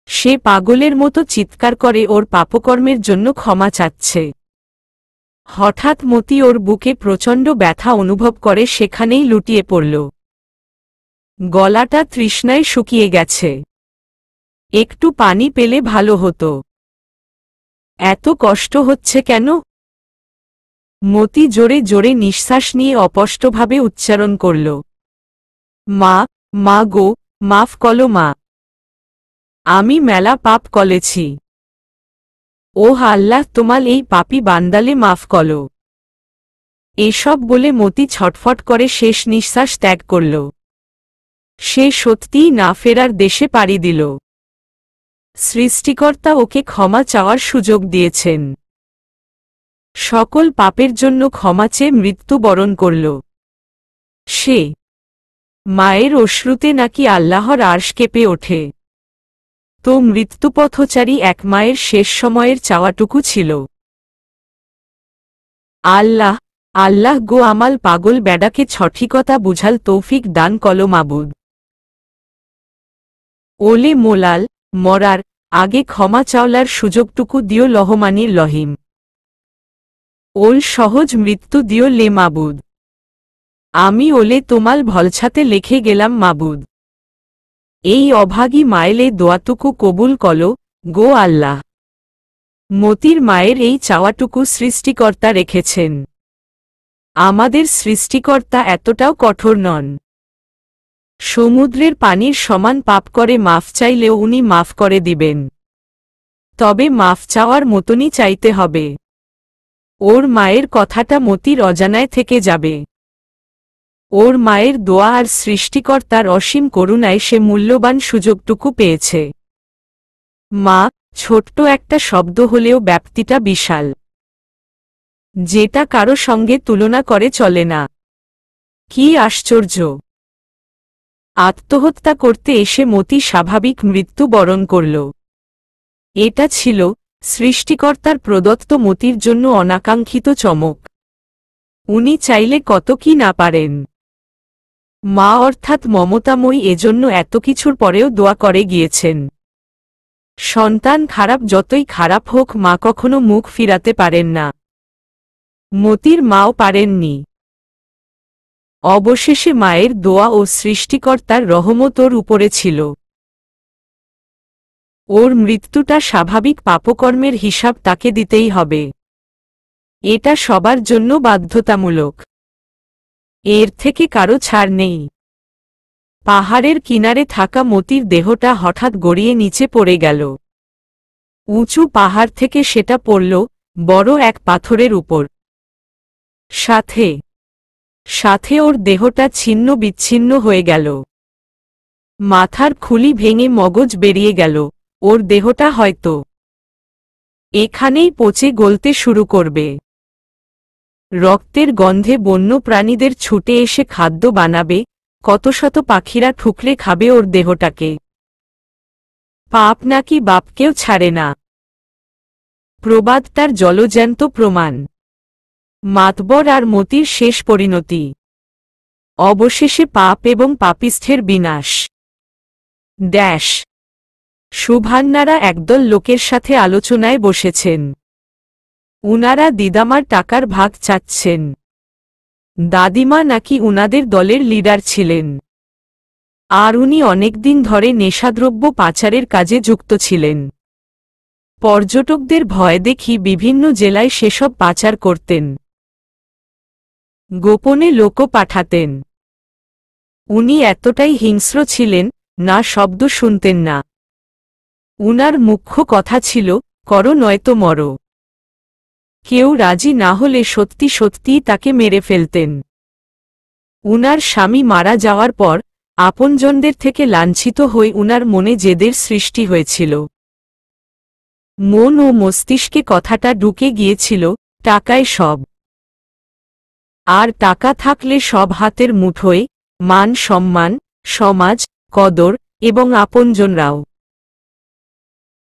সে পাগলের মতো চিৎকার করে ওর পাপকর্মের জন্য ক্ষমা চাচ্ছে। হঠাৎ মতি ওর বুকে প্রচণ্ড ব্যথা অনুভব করে সেখানেই লুটিয়ে পড়ল। গলাটা তৃষ্ণায় শুকিয়ে গেছে। একটু পানি পেলে ভালো হতো। এত কষ্ট হচ্ছে কেন? মতি জোরে জোরে নিঃশ্বাস নিয়ে অস্পষ্টভাবে উচ্চারণ করল, মা, মা গো, মাফ কলো মা। আমি মেলা পাপ কলেছি। ওহ আল্লাহ, তোমাল এই পাপী বান্দালে মাফ কলো। এসব বলে মতি ছটফট করে শেষ নিঃশ্বাস ত্যাগ করল। সে সত্যিই না ফেরার দেশে পাড়ি দিল। সৃষ্টিকর্তা ওকে ক্ষমা চাওয়ার সুযোগ দিয়েছেন। সকল পাপের জন্য ক্ষমা চেয়ে মৃত্যুবরণ করল সে। মায়ের অশ্রুতে নাকি আল্লাহর আরশ কেঁপে ওঠে। তো মৃত্যুপথচারী এক মায়ের শেষ সময়ের চাওয়াটুকু ছিল, আল্লাহ, আল্লাহ গো, আমাল পাগল বেডাকে সঠিকতা বুঝাল তৌফিক দান কলো মাবুদ। ওলে মোলাল, মরার আগে ক্ষমা চাওলার সুযোগটুকু দিও লহমানির লহিম। ওল সহজ মৃত্যু দিও লে মাবুদ। আমি ওলে তোমাল ভলছাতে লেখে গেলাম মাবুদ। এই অভাগী মায়েলে দোয়াটুকু কবুল কলো গো আল্লাহ। মতির মায়ের এই চাওয়াটুকু সৃষ্টিকর্তা রেখেছেন। আমাদের সৃষ্টিকর্তা এতটাও কঠোর নন। সমুদ্রের পানির সমান পাপ করে মাফ চাইলেও উনি মাফ করে দিবেন। তবে মাফ চাওয়ার মতনই চাইতে হবে। ওর মায়ের কথাটা মতির অজানায় থেকে যাবে। ওর মায়ের দোয়া আর সৃষ্টিকর্তার অসীম করুণায় সে মূল্যবান সুযোগটুকু পেয়েছে। মা, ছোট্ট একটা শব্দ হলেও ব্যাপ্তিটা বিশাল, যেটা কারো সঙ্গে তুলনা করে চলে না। কি আশ্চর্য! আত্মহত্যা করতে এসে মতি স্বাভাবিক মৃত্যু বরণ করল। এটা ছিল সৃষ্টিকর্তার প্রদত্ত মতির জন্য অনাকাঙ্ক্ষিত চমক। উনি চাইলে কত কি না পারেন। মা অর্থাৎ মমতাময়ী এজন্য এত কিছুর পরেও দোয়া করে গিয়েছেন। সন্তান খারাপ যতই খারাপ হোক, মা কখনো মুখ ফিরাতে পারেন না। মতির মাও পারেননি। অবশেষে মায়ের দোয়া ও সৃষ্টিকর্তার রহমত ওর উপরে ছিল। ওর মৃত্যুটা স্বাভাবিক পাপকর্মের হিসাব তাকে দিতেই হবে। এটা সবার জন্য বাধ্যতামূলক। এর থেকে কারো ছাড় নেই। পাহাড়ের কিনারে থাকা মতির দেহটা হঠাৎ গড়িয়ে নিচে পড়ে গেল। উঁচু পাহাড় থেকে সেটা পড়ল বড় এক পাথরের উপর। সাথে সাথে ওর দেহটা ছিন্ন বিচ্ছিন্ন হয়ে গেল। মাথার খুলি ভেঙে মগজ বেরিয়ে গেল। ওর দেহটা হয়তো এখানেই পচে গলতে শুরু করবে। রক্তের গন্ধে বন্য প্রাণীদের ছুটে এসে খাদ্য বানাবে। কত শত পাখিরা ঠুকরে খাবে ওর দেহটাকে। পাপ নাকি বাপকেও ছাড়ে না, প্রবাদটার জলজ্যান্ত প্রমাণ। মাতবর আর মতির শেষ পরিণতি, অবশেষে পাপ এবং পাপিষ্ঠের বিনাশ। ড্যাশ সুভান্নারা একদল লোকের সাথে আলোচনায় বসেছেন। উনারা দিদামার টাকার ভাগ চাচ্ছেন। দাদিমা নাকি উনাদের দলের লিডার ছিলেন, আর উনি অনেকদিন ধরে নেশাদ্রব্য পাচারের কাজে যুক্ত ছিলেন। পর্যটকদের ভয় দেখি বিভিন্ন জেলায় সেসব পাচার করতেন। গোপনে লোকও পাঠাতেন। উনি এতটাই হিংস্র ছিলেন, না শব্দ শুনতেন না। উনার মুখ্য কথা ছিল, করো নয়তো মরো। কেউ রাজি না হলে সত্যি সত্যিই তাকে মেরে ফেলতেন। উনার স্বামী মারা যাওয়ার পর আপনজনদের থেকে লাঞ্ছিত হয়ে উনার মনে জেদের সৃষ্টি হয়েছিল। মন ও মস্তিষ্কে কথাটা ঢুকে গিয়েছিল, টাকায় সব। আর টাকা থাকলে সব হাতের মুঠোয়, মান সম্মান, সমাজ, কদর এবং আপনজনরাও।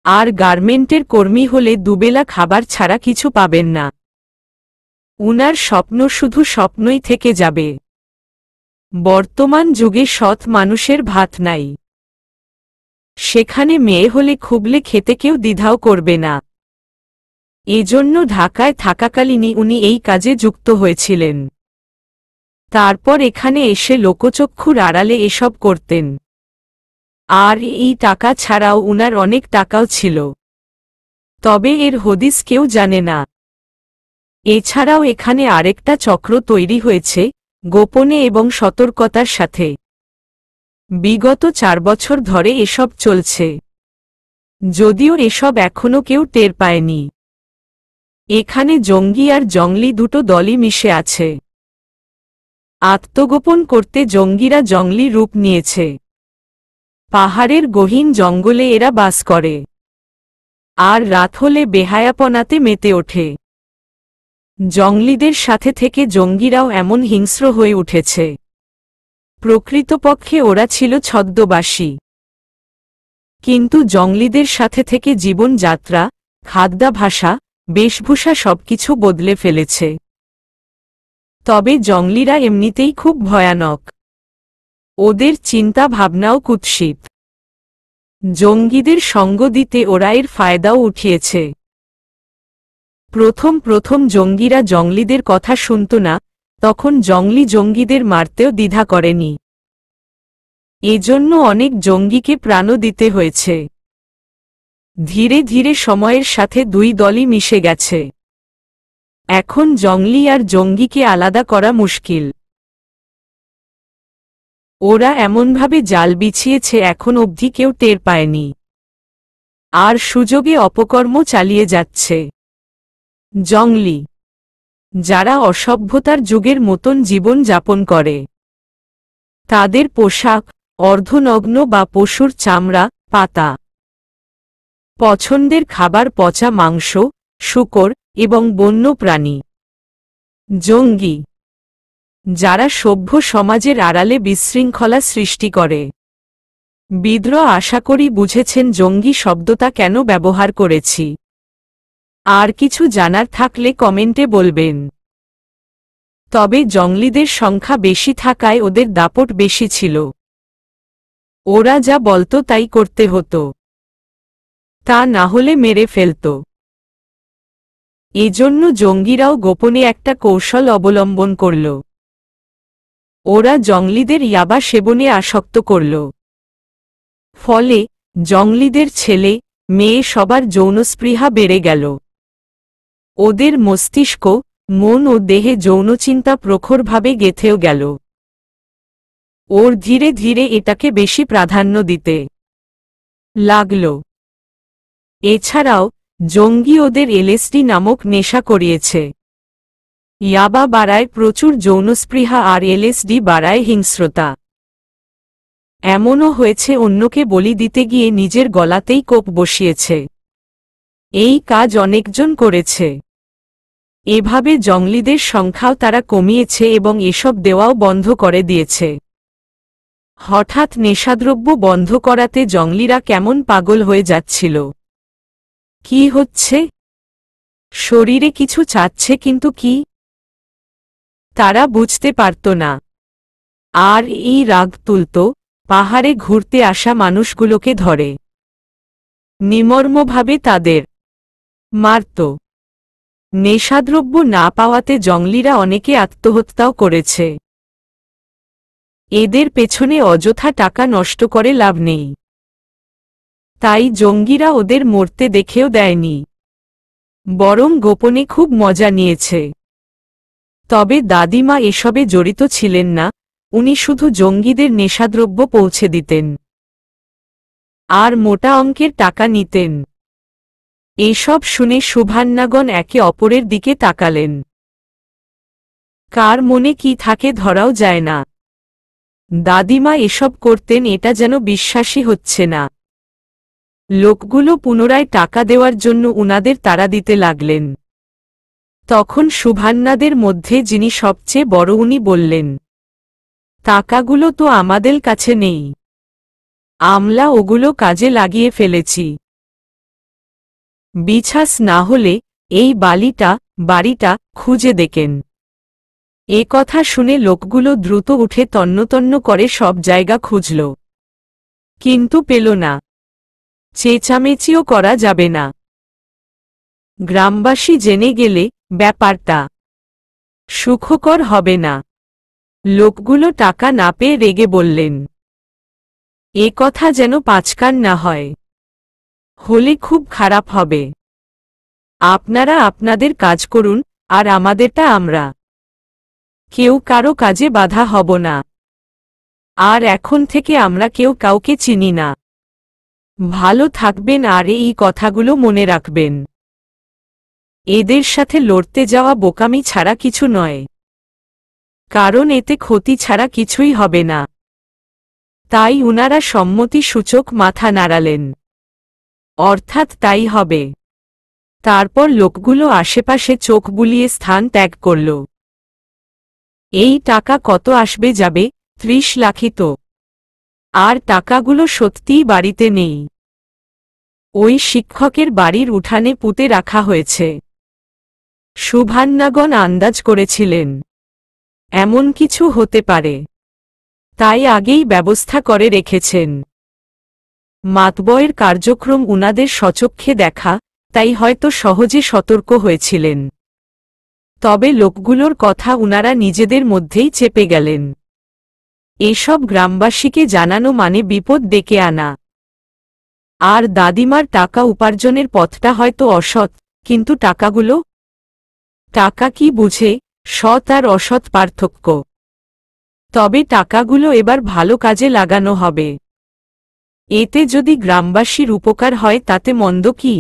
আর গার্মেন্টের কর্মী হলে দুবেলা খাবার ছাড়া কিছু পাবেন না। উনার স্বপ্ন শুধু স্বপ্নই থেকে যাবে। বর্তমান যুগে সৎ মানুষের ভাত নাই। সেখানে মেয়ে হলে খুবলে খেতে কেউ দ্বিধাও করবে না। এজন্য ঢাকায় থাকাকালীনই উনি এই কাজে যুক্ত হয়েছিলেন। তারপর এখানে এসে লোকচক্ষুর আড়ালে এসব করতেন। আর এই টাকা ছাড়াও উনার অনেক টাকাও ছিল। তবে এর হদিস কেউ জানে না। এছাড়াও এখানে আরেকটা চক্র তৈরি হয়েছে, গোপনে এবং সতর্কতার সাথে। বিগত 4 বছর ধরে এসব চলছে। যদিও এসব এখনো কেউ টের পায়নি। এখানে জঙ্গি আর জংলি দুটো দলই মিশে আছে। আত্মগোপন করতে জঙ্গিরা জংলি রূপ নিয়েছে। পাহাড়ের গহীন জঙ্গলে এরা বাস করে। আর রাত হলে বেহায়াপনাতে মেতে ওঠে। জংলিদের সাথে থেকে জঙ্গিরাও এমন হিংস্র হয়ে উঠেছে। প্রকৃতপক্ষে ওরা ছিল ছদ্মবাসী। কিন্তু জংলিদের সাথে থেকে জীবনযাত্রা, খাদ্যাভাষা, বেশভূষা সবকিছু বদলে ফেলেছে। তবে জংলিরা এমনিতেই খুব ভয়ানক। ওদের চিন্তা ভাবনাও কুৎসিত। জঙ্গিদের সঙ্গ দিতে ওরা এর ফায়দাও উঠিয়েছে। প্রথম জঙ্গিরা জংলিদের কথা শুনত না, তখন জংলি জঙ্গিদের মারতেও দ্বিধা করেনি। এজন্য অনেক জঙ্গিকে প্রাণও দিতে হয়েছে। ধীরে ধীরে সময়ের সাথে দুই দলই মিশে গেছে। এখন জংলি আর জঙ্গিকে আলাদা করা মুশকিল। ওরা এমনভাবে জাল বিছিয়েছে এখন অবধি কেউ টের পায়নি। আর সুযোগে অপকর্ম চালিয়ে যাচ্ছে। জংলি, যারা অসভ্যতার যুগের মতন জীবন যাপন করে। তাদের পোশাক অর্ধনগ্ন বা পশুর চামড়া, পাতা। পছন্দের খাবার পচা মাংস, শূকর এবং বন্য প্রাণী। জঙ্গি, যারা সভ্য সমাজের আড়ালে বিশৃঙ্খলা সৃষ্টি করে। বিদ্রোহ আশা করি বুঝেছেন জঙ্গি শব্দটা কেন ব্যবহার করেছি। আর কিছু জানার থাকলে কমেন্টে বলবেন। তবে জংলিদের সংখ্যা বেশি থাকায় ওদের দাপট বেশি ছিল। ওরা যা বলতো তাই করতে হতো। তা না হলে মেরে ফেলত। এজন্য জঙ্গিরাও গোপনে একটা কৌশল অবলম্বন করল। ওরা জংলিদের ইয়াবা সেবনে আসক্ত করল। ফলে জংলিদের ছেলে, মেয়ে সবার যৌনস্পৃহা বেড়ে গেল। ওদের মস্তিষ্ক, মন ও দেহে যৌনচিন্তা প্রখরভাবে গেঁথেও গেল। ওর ধীরে ধীরে এটাকে বেশি প্রাধান্য দিতে লাগল। এছাড়াও জঙ্গি ওদের এলএসডি নামক নেশা করিয়েছে। ইয়াবা বাড়ায় প্রচুর যৌনস্পৃহা আর এলএসডি বাড়ায় হিংস্রতা। এমনও হয়েছে অন্যকে বলি দিতে গিয়ে নিজের গলাতেই কোপ বসিয়েছে। এই কাজ অনেকজন করেছে। এভাবে জংলিদের সংখ্যাও তারা কমিয়েছে এবং এসব দেওয়াও বন্ধ করে দিয়েছে। হঠাৎ নেশাদ্রব্য বন্ধ করাতে জংলিরা কেমন পাগল হয়ে যাচ্ছিল। কি হচ্ছে? শরীরে কিছু চাচ্ছে কিন্তু কি? তারা বুঝতে পারত না। আর এই রাগ তুলত, পাহাড়ে ঘুরতে আসা মানুষগুলোকে ধরে নিমর্মভাবে তাদের মারত। নেশাদ্রব্য না পাওয়াতে জংলিরা অনেকে আত্মহত্যাও করেছে। এদের পেছনে অযথা টাকা নষ্ট করে লাভ নেই। তাই জঙ্গিরা ওদের মরতে দেখেও দেয়নি, বরং গোপনে খুব মজা নিয়েছে। তবে দাদিমা এসবে জড়িত ছিলেন না, উনি শুধু জঙ্গিদের নেশাদ্রব্য পৌঁছে দিতেন আর মোটা অঙ্কের টাকা নিতেন। এসব শুনে সুভান্নাগণ একে অপরের দিকে তাকালেন। কার মনে কি থাকে ধরাও যায় না। দাদিমা এসব করতেন এটা যেন বিশ্বাসই হচ্ছে না। লোকগুলো পুনরায় টাকা দেওয়ার জন্য উনাদের তাড়া দিতে লাগলেন। তখন সুভান্নাদের মধ্যে যিনি সবচেয়ে বড় উনি বললেন, টাকাগুলো তো আমাদের কাছে নেই, আমরা ওগুলো কাজে লাগিয়ে ফেলেছি। বিশ্বাস না হলে এই বাড়িটা খুঁজে দেখেন। এ কথা শুনে লোকগুলো দ্রুত উঠে তন্নতন্ন করে সব জায়গা খুঁজল, কিন্তু পেল না। চেঁচামেচিও করা যাবে না, গ্রামবাসী জেনে গেলে ব্যাপারটা সুখকর হবে না। লোকগুলো টাকা না পেয়ে রেগে বললেন, এ কথা যেন পাঁচকান না হয়, হলে খুব খারাপ হবে। আপনারা আপনাদের কাজ করুন, আর আমাদেরটা আমরা। কেউ কারো কাজে বাধা হব না। আর এখন থেকে আমরা কেউ কাউকে চিনি না। ভালো থাকবেন আর এই কথাগুলো মনে রাখবেন। এদের সাথে লড়তে যাওয়া বোকামি ছাড়া কিছু নয়, কারণ এতে ক্ষতি ছাড়া কিছুই হবে না। তাই উনারা সম্মতিসূচক মাথা নাড়ালেন, অর্থাৎ তাই হবে। তারপর লোকগুলো আশেপাশে চোখ বুলিয়ে স্থান ত্যাগ করল। এই টাকা কত আসবে যাবে, 30 লাখই তো। আর টাকাগুলো সত্যিই বাড়িতে নেই, ওই শিক্ষকের বাড়ির উঠানে পুঁতে রাখা হয়েছে। সুভান্নাগণ আন্দাজ করেছিলেন এমন কিছু হতে পারে, তাই আগেই ব্যবস্থা করে রেখেছেন। মাতবরের কার্যক্রম উনাদের স্বচক্ষে দেখা, তাই হয়তো সহজে সতর্ক হয়েছিলেন। তবে লোকগুলোর কথা উনারা নিজেদের মধ্যেই চেপে গেলেন। এসব গ্রামবাসীকে জানানো মানে বিপদ ডেকে আনা। আর দাদিমার টাকা উপার্জনের পথটা হয়তো অসৎ, কিন্তু টাকাগুলো? টাকা কি বুঝে সৎ আর অসৎ পার্থক্য? তবে টাকাগুলো এবার ভালো কাজে লাগানো হবে। এতে যদি গ্রামবাসীর উপকার হয় তাতে মন্দ কি?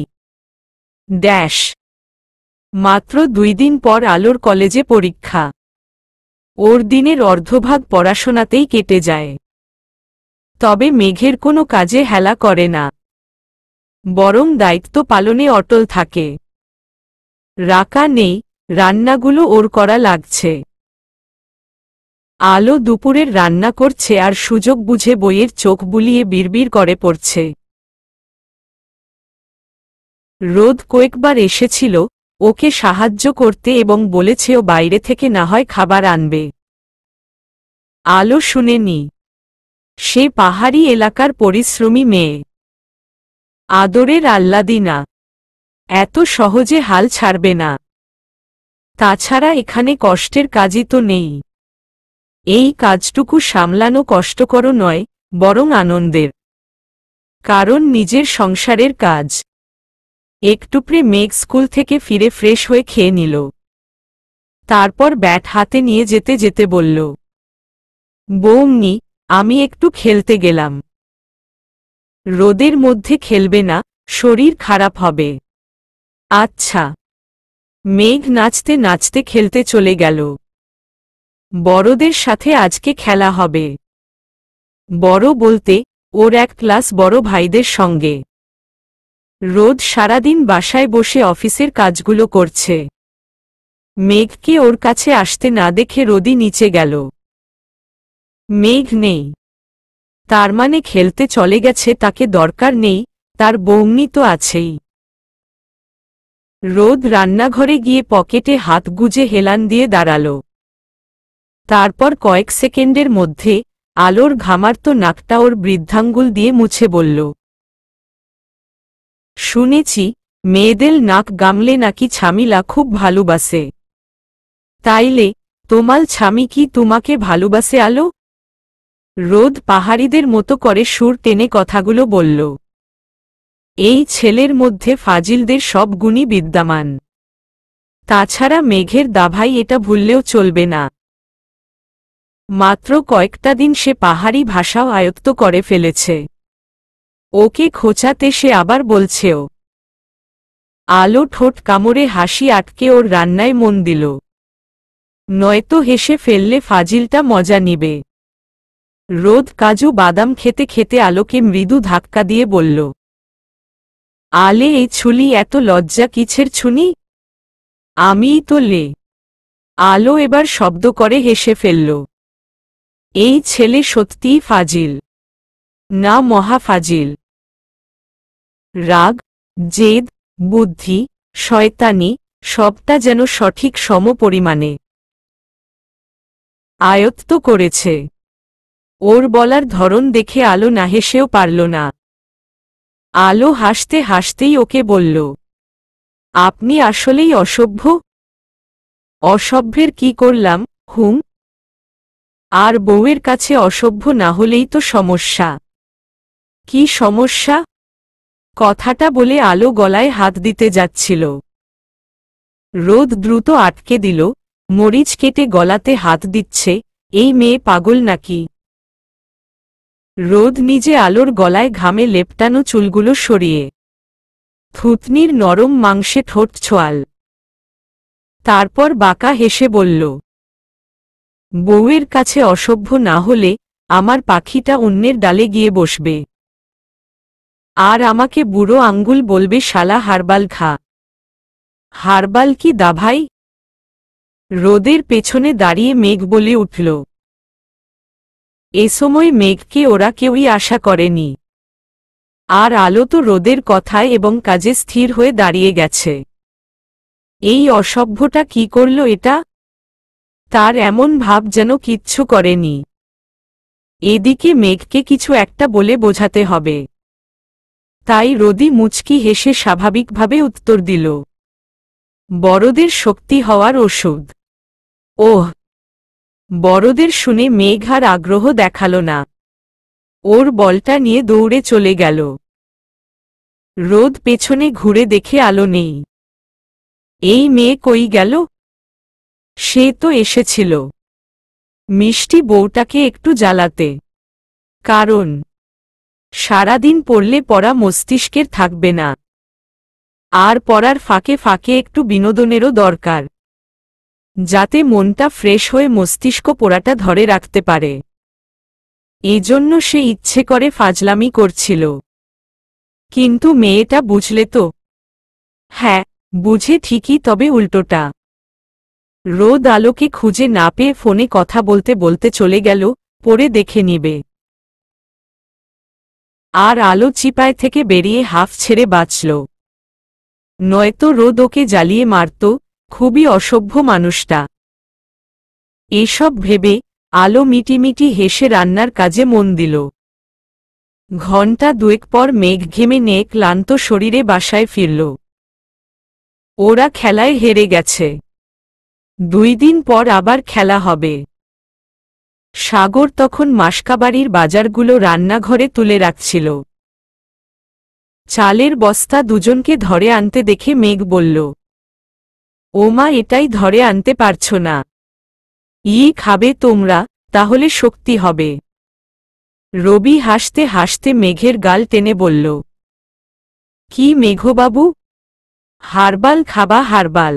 মাত্র 2 দিন পর আলোর কলেজে পরীক্ষা। ওর দিনের অর্ধভাগ পড়াশোনাতেই কেটে যায়। তবে মেঘের কোনো কাজে হেলা করে না, বরং দায়িত্ব পালনে অটল থাকে। রাকা নেই, রান্নাগুলো ওর করা লাগছে। আলো দুপুরের রান্না করছে আর সুযোগ বুঝে বইয়ের চোখ বুলিয়ে বিড়বিড় করে পড়ছে। রোদ কয়েকবার এসেছিল ওকে সাহায্য করতে এবং বলেছে ও বাইরে থেকে না হয় খাবার আনবে। আলো শুনেনি, সে পাহাড়ি এলাকার পরিশ্রমী মেয়ে, আদরের আহ্লাদী না, এত সহজে হাল ছাড়বে না। তাছাড়া এখানে কষ্টের কাজই তো নেই। এই কাজটুকু সামলানো কষ্টকর নয়, বরং আনন্দের, কারণ নিজের সংসারের কাজ। একটুপরে মেঘ স্কুল থেকে ফিরে ফ্রেশ হয়ে খেয়ে নিল। তারপর ব্যাট হাতে নিয়ে যেতে যেতে বলল, বৌমনি, আমি একটু খেলতে গেলাম। রোদের মধ্যে খেলবে না, শরীর খারাপ হবে। আচ্ছা। মেঘ নাচতে নাচতে খেলতে চলে গেল। বড়দের সাথে আজকে খেলা হবে। বড় বলতে ওর এক ক্লাস বড় ভাইদের সঙ্গে। রোদ সারাদিন বাসায় বসে অফিসের কাজগুলো করছে। মেঘকে ওর কাছে আসতে না দেখে রোদি নিচে গেল। মেঘ নেই, তার মানে খেলতে চলে গেছে, তাকে দরকার নেই, তার বৌমনি তো আছেই। রোদ রান্নাঘরে গিয়ে পকেটে হাত গুজে হেলান দিয়ে দাঁড়াল। তারপর কয়েক সেকেন্ডের মধ্যে আলোর ঘামার্ত নাকটা ওর বৃদ্ধাঙ্গুল দিয়ে মুছে বলল, শুনেছি মেয়েদের নাক গামলে নাকি ছামিলা খুব ভালোবাসে। তাইলে তোমার ছামি কি তোমাকে ভালোবাসে আলো? রোদ পাহাড়িদের মতো করে সুর টেনে কথাগুলো বলল। এই ছেলের মধ্যে ফাজিলদের সব গুণই বিদ্যমান। তাছাড়া মেঘের দাভাই এটা ভুললেও চলবে না। মাত্র কয়েকটা দিন সে পাহাড়ি ভাষাও আয়ত্ত করে ফেলেছে। ওকে খোঁচাতে সে আবার বলছেও। আলো ঠোঁট কামড়ে হাসি আটকে ওর রান্নায় মন দিল। নয়তো হেসে ফেললে ফাজিলটা মজা নিবে। রোদ কাজু বাদাম খেতে খেতে আলোকে মৃদু ধাক্কা দিয়ে বলল, আলে এই ছুলি এত লজ্জা কিছের ছুনি? আমিই তো লে। আলো এবার শব্দ করে হেসে ফেলল। এই ছেলে সত্যিই ফাজিল, না মহা ফাজিল। রাগ, জেদ, বুদ্ধি, শয়তানি সবটা যেন সঠিক সম পরিমাণে আয়ত্ত করেছে। ওর বলার ধরন দেখে আলো না হেসেও পারল না। আলো হাসতে হাসতেই ওকে বলল, আপনি আসলেই অসভ্য। অসভ্যের কি করলাম হুম? আর বউয়ের কাছে অসভ্য না হলেই তো সমস্যা। কি সমস্যা? কথাটা বলে আলো গলায় হাত দিতে যাচ্ছিল। রোদ দ্রুত আটকে দিল। মরিচ কেটে গলাতে হাত দিচ্ছে, এই মেয়ে পাগল নাকি? রোদ নিজে আলোর গলায় ঘামে লেপটানো চুলগুলো সরিয়ে থুতনির নরম মাংসে ঠোঁট ছোঁয়াল। তারপর বাঁকা হেসে বলল, বউয়ের কাছে অসভ্য না হলে আমার পাখিটা অন্যের ডালে গিয়ে বসবে, আর আমাকে বুড়ো আঙ্গুল বলবে শালা হারবাল খা। হারবাল কি দাভাই? রোদের পেছনে দাঁড়িয়ে মেঘ বলে উঠল। এ সময় মেঘকে ওরা কেউই আশা করেনি। আর আলো তো রোদের কথায় এবং কাজে স্থির হয়ে দাঁড়িয়ে গেছে। এই অসভ্যটা কি করল এটা? তার এমন ভাব যেন কিচ্ছু করেনি। এদিকে মেঘকে কিছু একটা বলে বোঝাতে হবে। তাই রোদি মুচকি হেসে স্বাভাবিকভাবে উত্তর দিল, বড়দের শক্তি হওয়ার ওষুধ। ওহ! বড়দের শুনে মেঘ আর আগ্রহ দেখাল না। ওর বলটা নিয়ে দৌড়ে চলে গেল। রোদ পেছনে ঘুরে দেখে আলো নেই। এই মেয়ে কই গেল? সে তো এসেছিল মিষ্টি বউটাকে একটু জ্বালাতে। কারণ সারাদিন পড়লে পড়া মস্তিষ্কের থাকবে না, আর পড়ার ফাঁকে ফাঁকে একটু বিনোদনেরও দরকার, যাতে মনটা ফ্রেশ হয়ে মস্তিষ্ক পড়াটা ধরে রাখতে পারে। এজন্য সে ইচ্ছে করে ফাজলামি করছিল। কিন্তু মেয়েটা বুঝলে তো? হ্যাঁ, বুঝে ঠিকই, তবে উল্টোটা। রোদ আলোকে খুঁজে না পেয়ে ফোনে কথা বলতে বলতে চলে গেল, পরে দেখে নিবে। আর আলো চিপায় থেকে বেরিয়ে হাফ ছেড়ে বাঁচল। নয়তো রোদ ওকে জ্বালিয়ে মারত। খুবই অসভ্য মানুষটা। এসব ভেবে আলো মিটিমিটি হেসে রান্নার কাজে মন দিল। ঘণ্টা দুয়েক পর মেঘ ঘেমে নে ক্লান্ত শরীরে বাসায় ফিরল। ওরা খেলায় হেরে গেছে। 2 দিন পর আবার খেলা হবে। সাগর তখন মাসকাবাড়ির বাজারগুলো রান্নাঘরে তুলে রাখছিল। চালের বস্তা দুজনকে ধরে আনতে দেখে মেঘ বলল, ওমা, এটাই ধরে আনতে পারছো না? খাবে তোমরা, তাহলে শক্তি হবে। রবি হাসতে হাসতে মেঘের গাল টেনে বলল, কি মেঘবাবু? হারবাল খাবা হারবাল।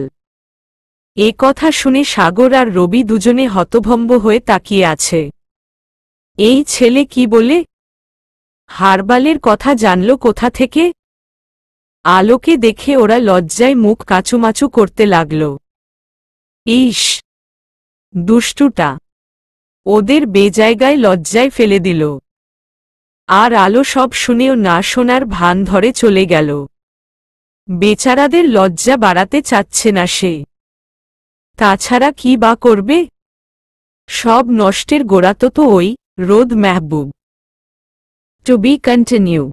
এ কথা শুনে সাগর আর রবি দুজনে হতভম্ব হয়ে তাকিয়ে আছে। এই ছেলে কি বলে? হারবালের কথা জানল কোথা থেকে? আলোকে দেখে ওরা লজ্জায় মুখ কাচুমাচু করতে লাগল। ইস, দুষ্টুটা! ওদের বেজায়গায় লজ্জায় ফেলে দিল। আর আলো সব শুনেও না শোনার ভান ধরে চলে গেল। বেচারাদের লজ্জা বাড়াতে চাচ্ছে না সে। তাছাড়া কি বা করবে? সব নষ্টের গোড়া তো ওই রোদ মেহবুব। Two B continue.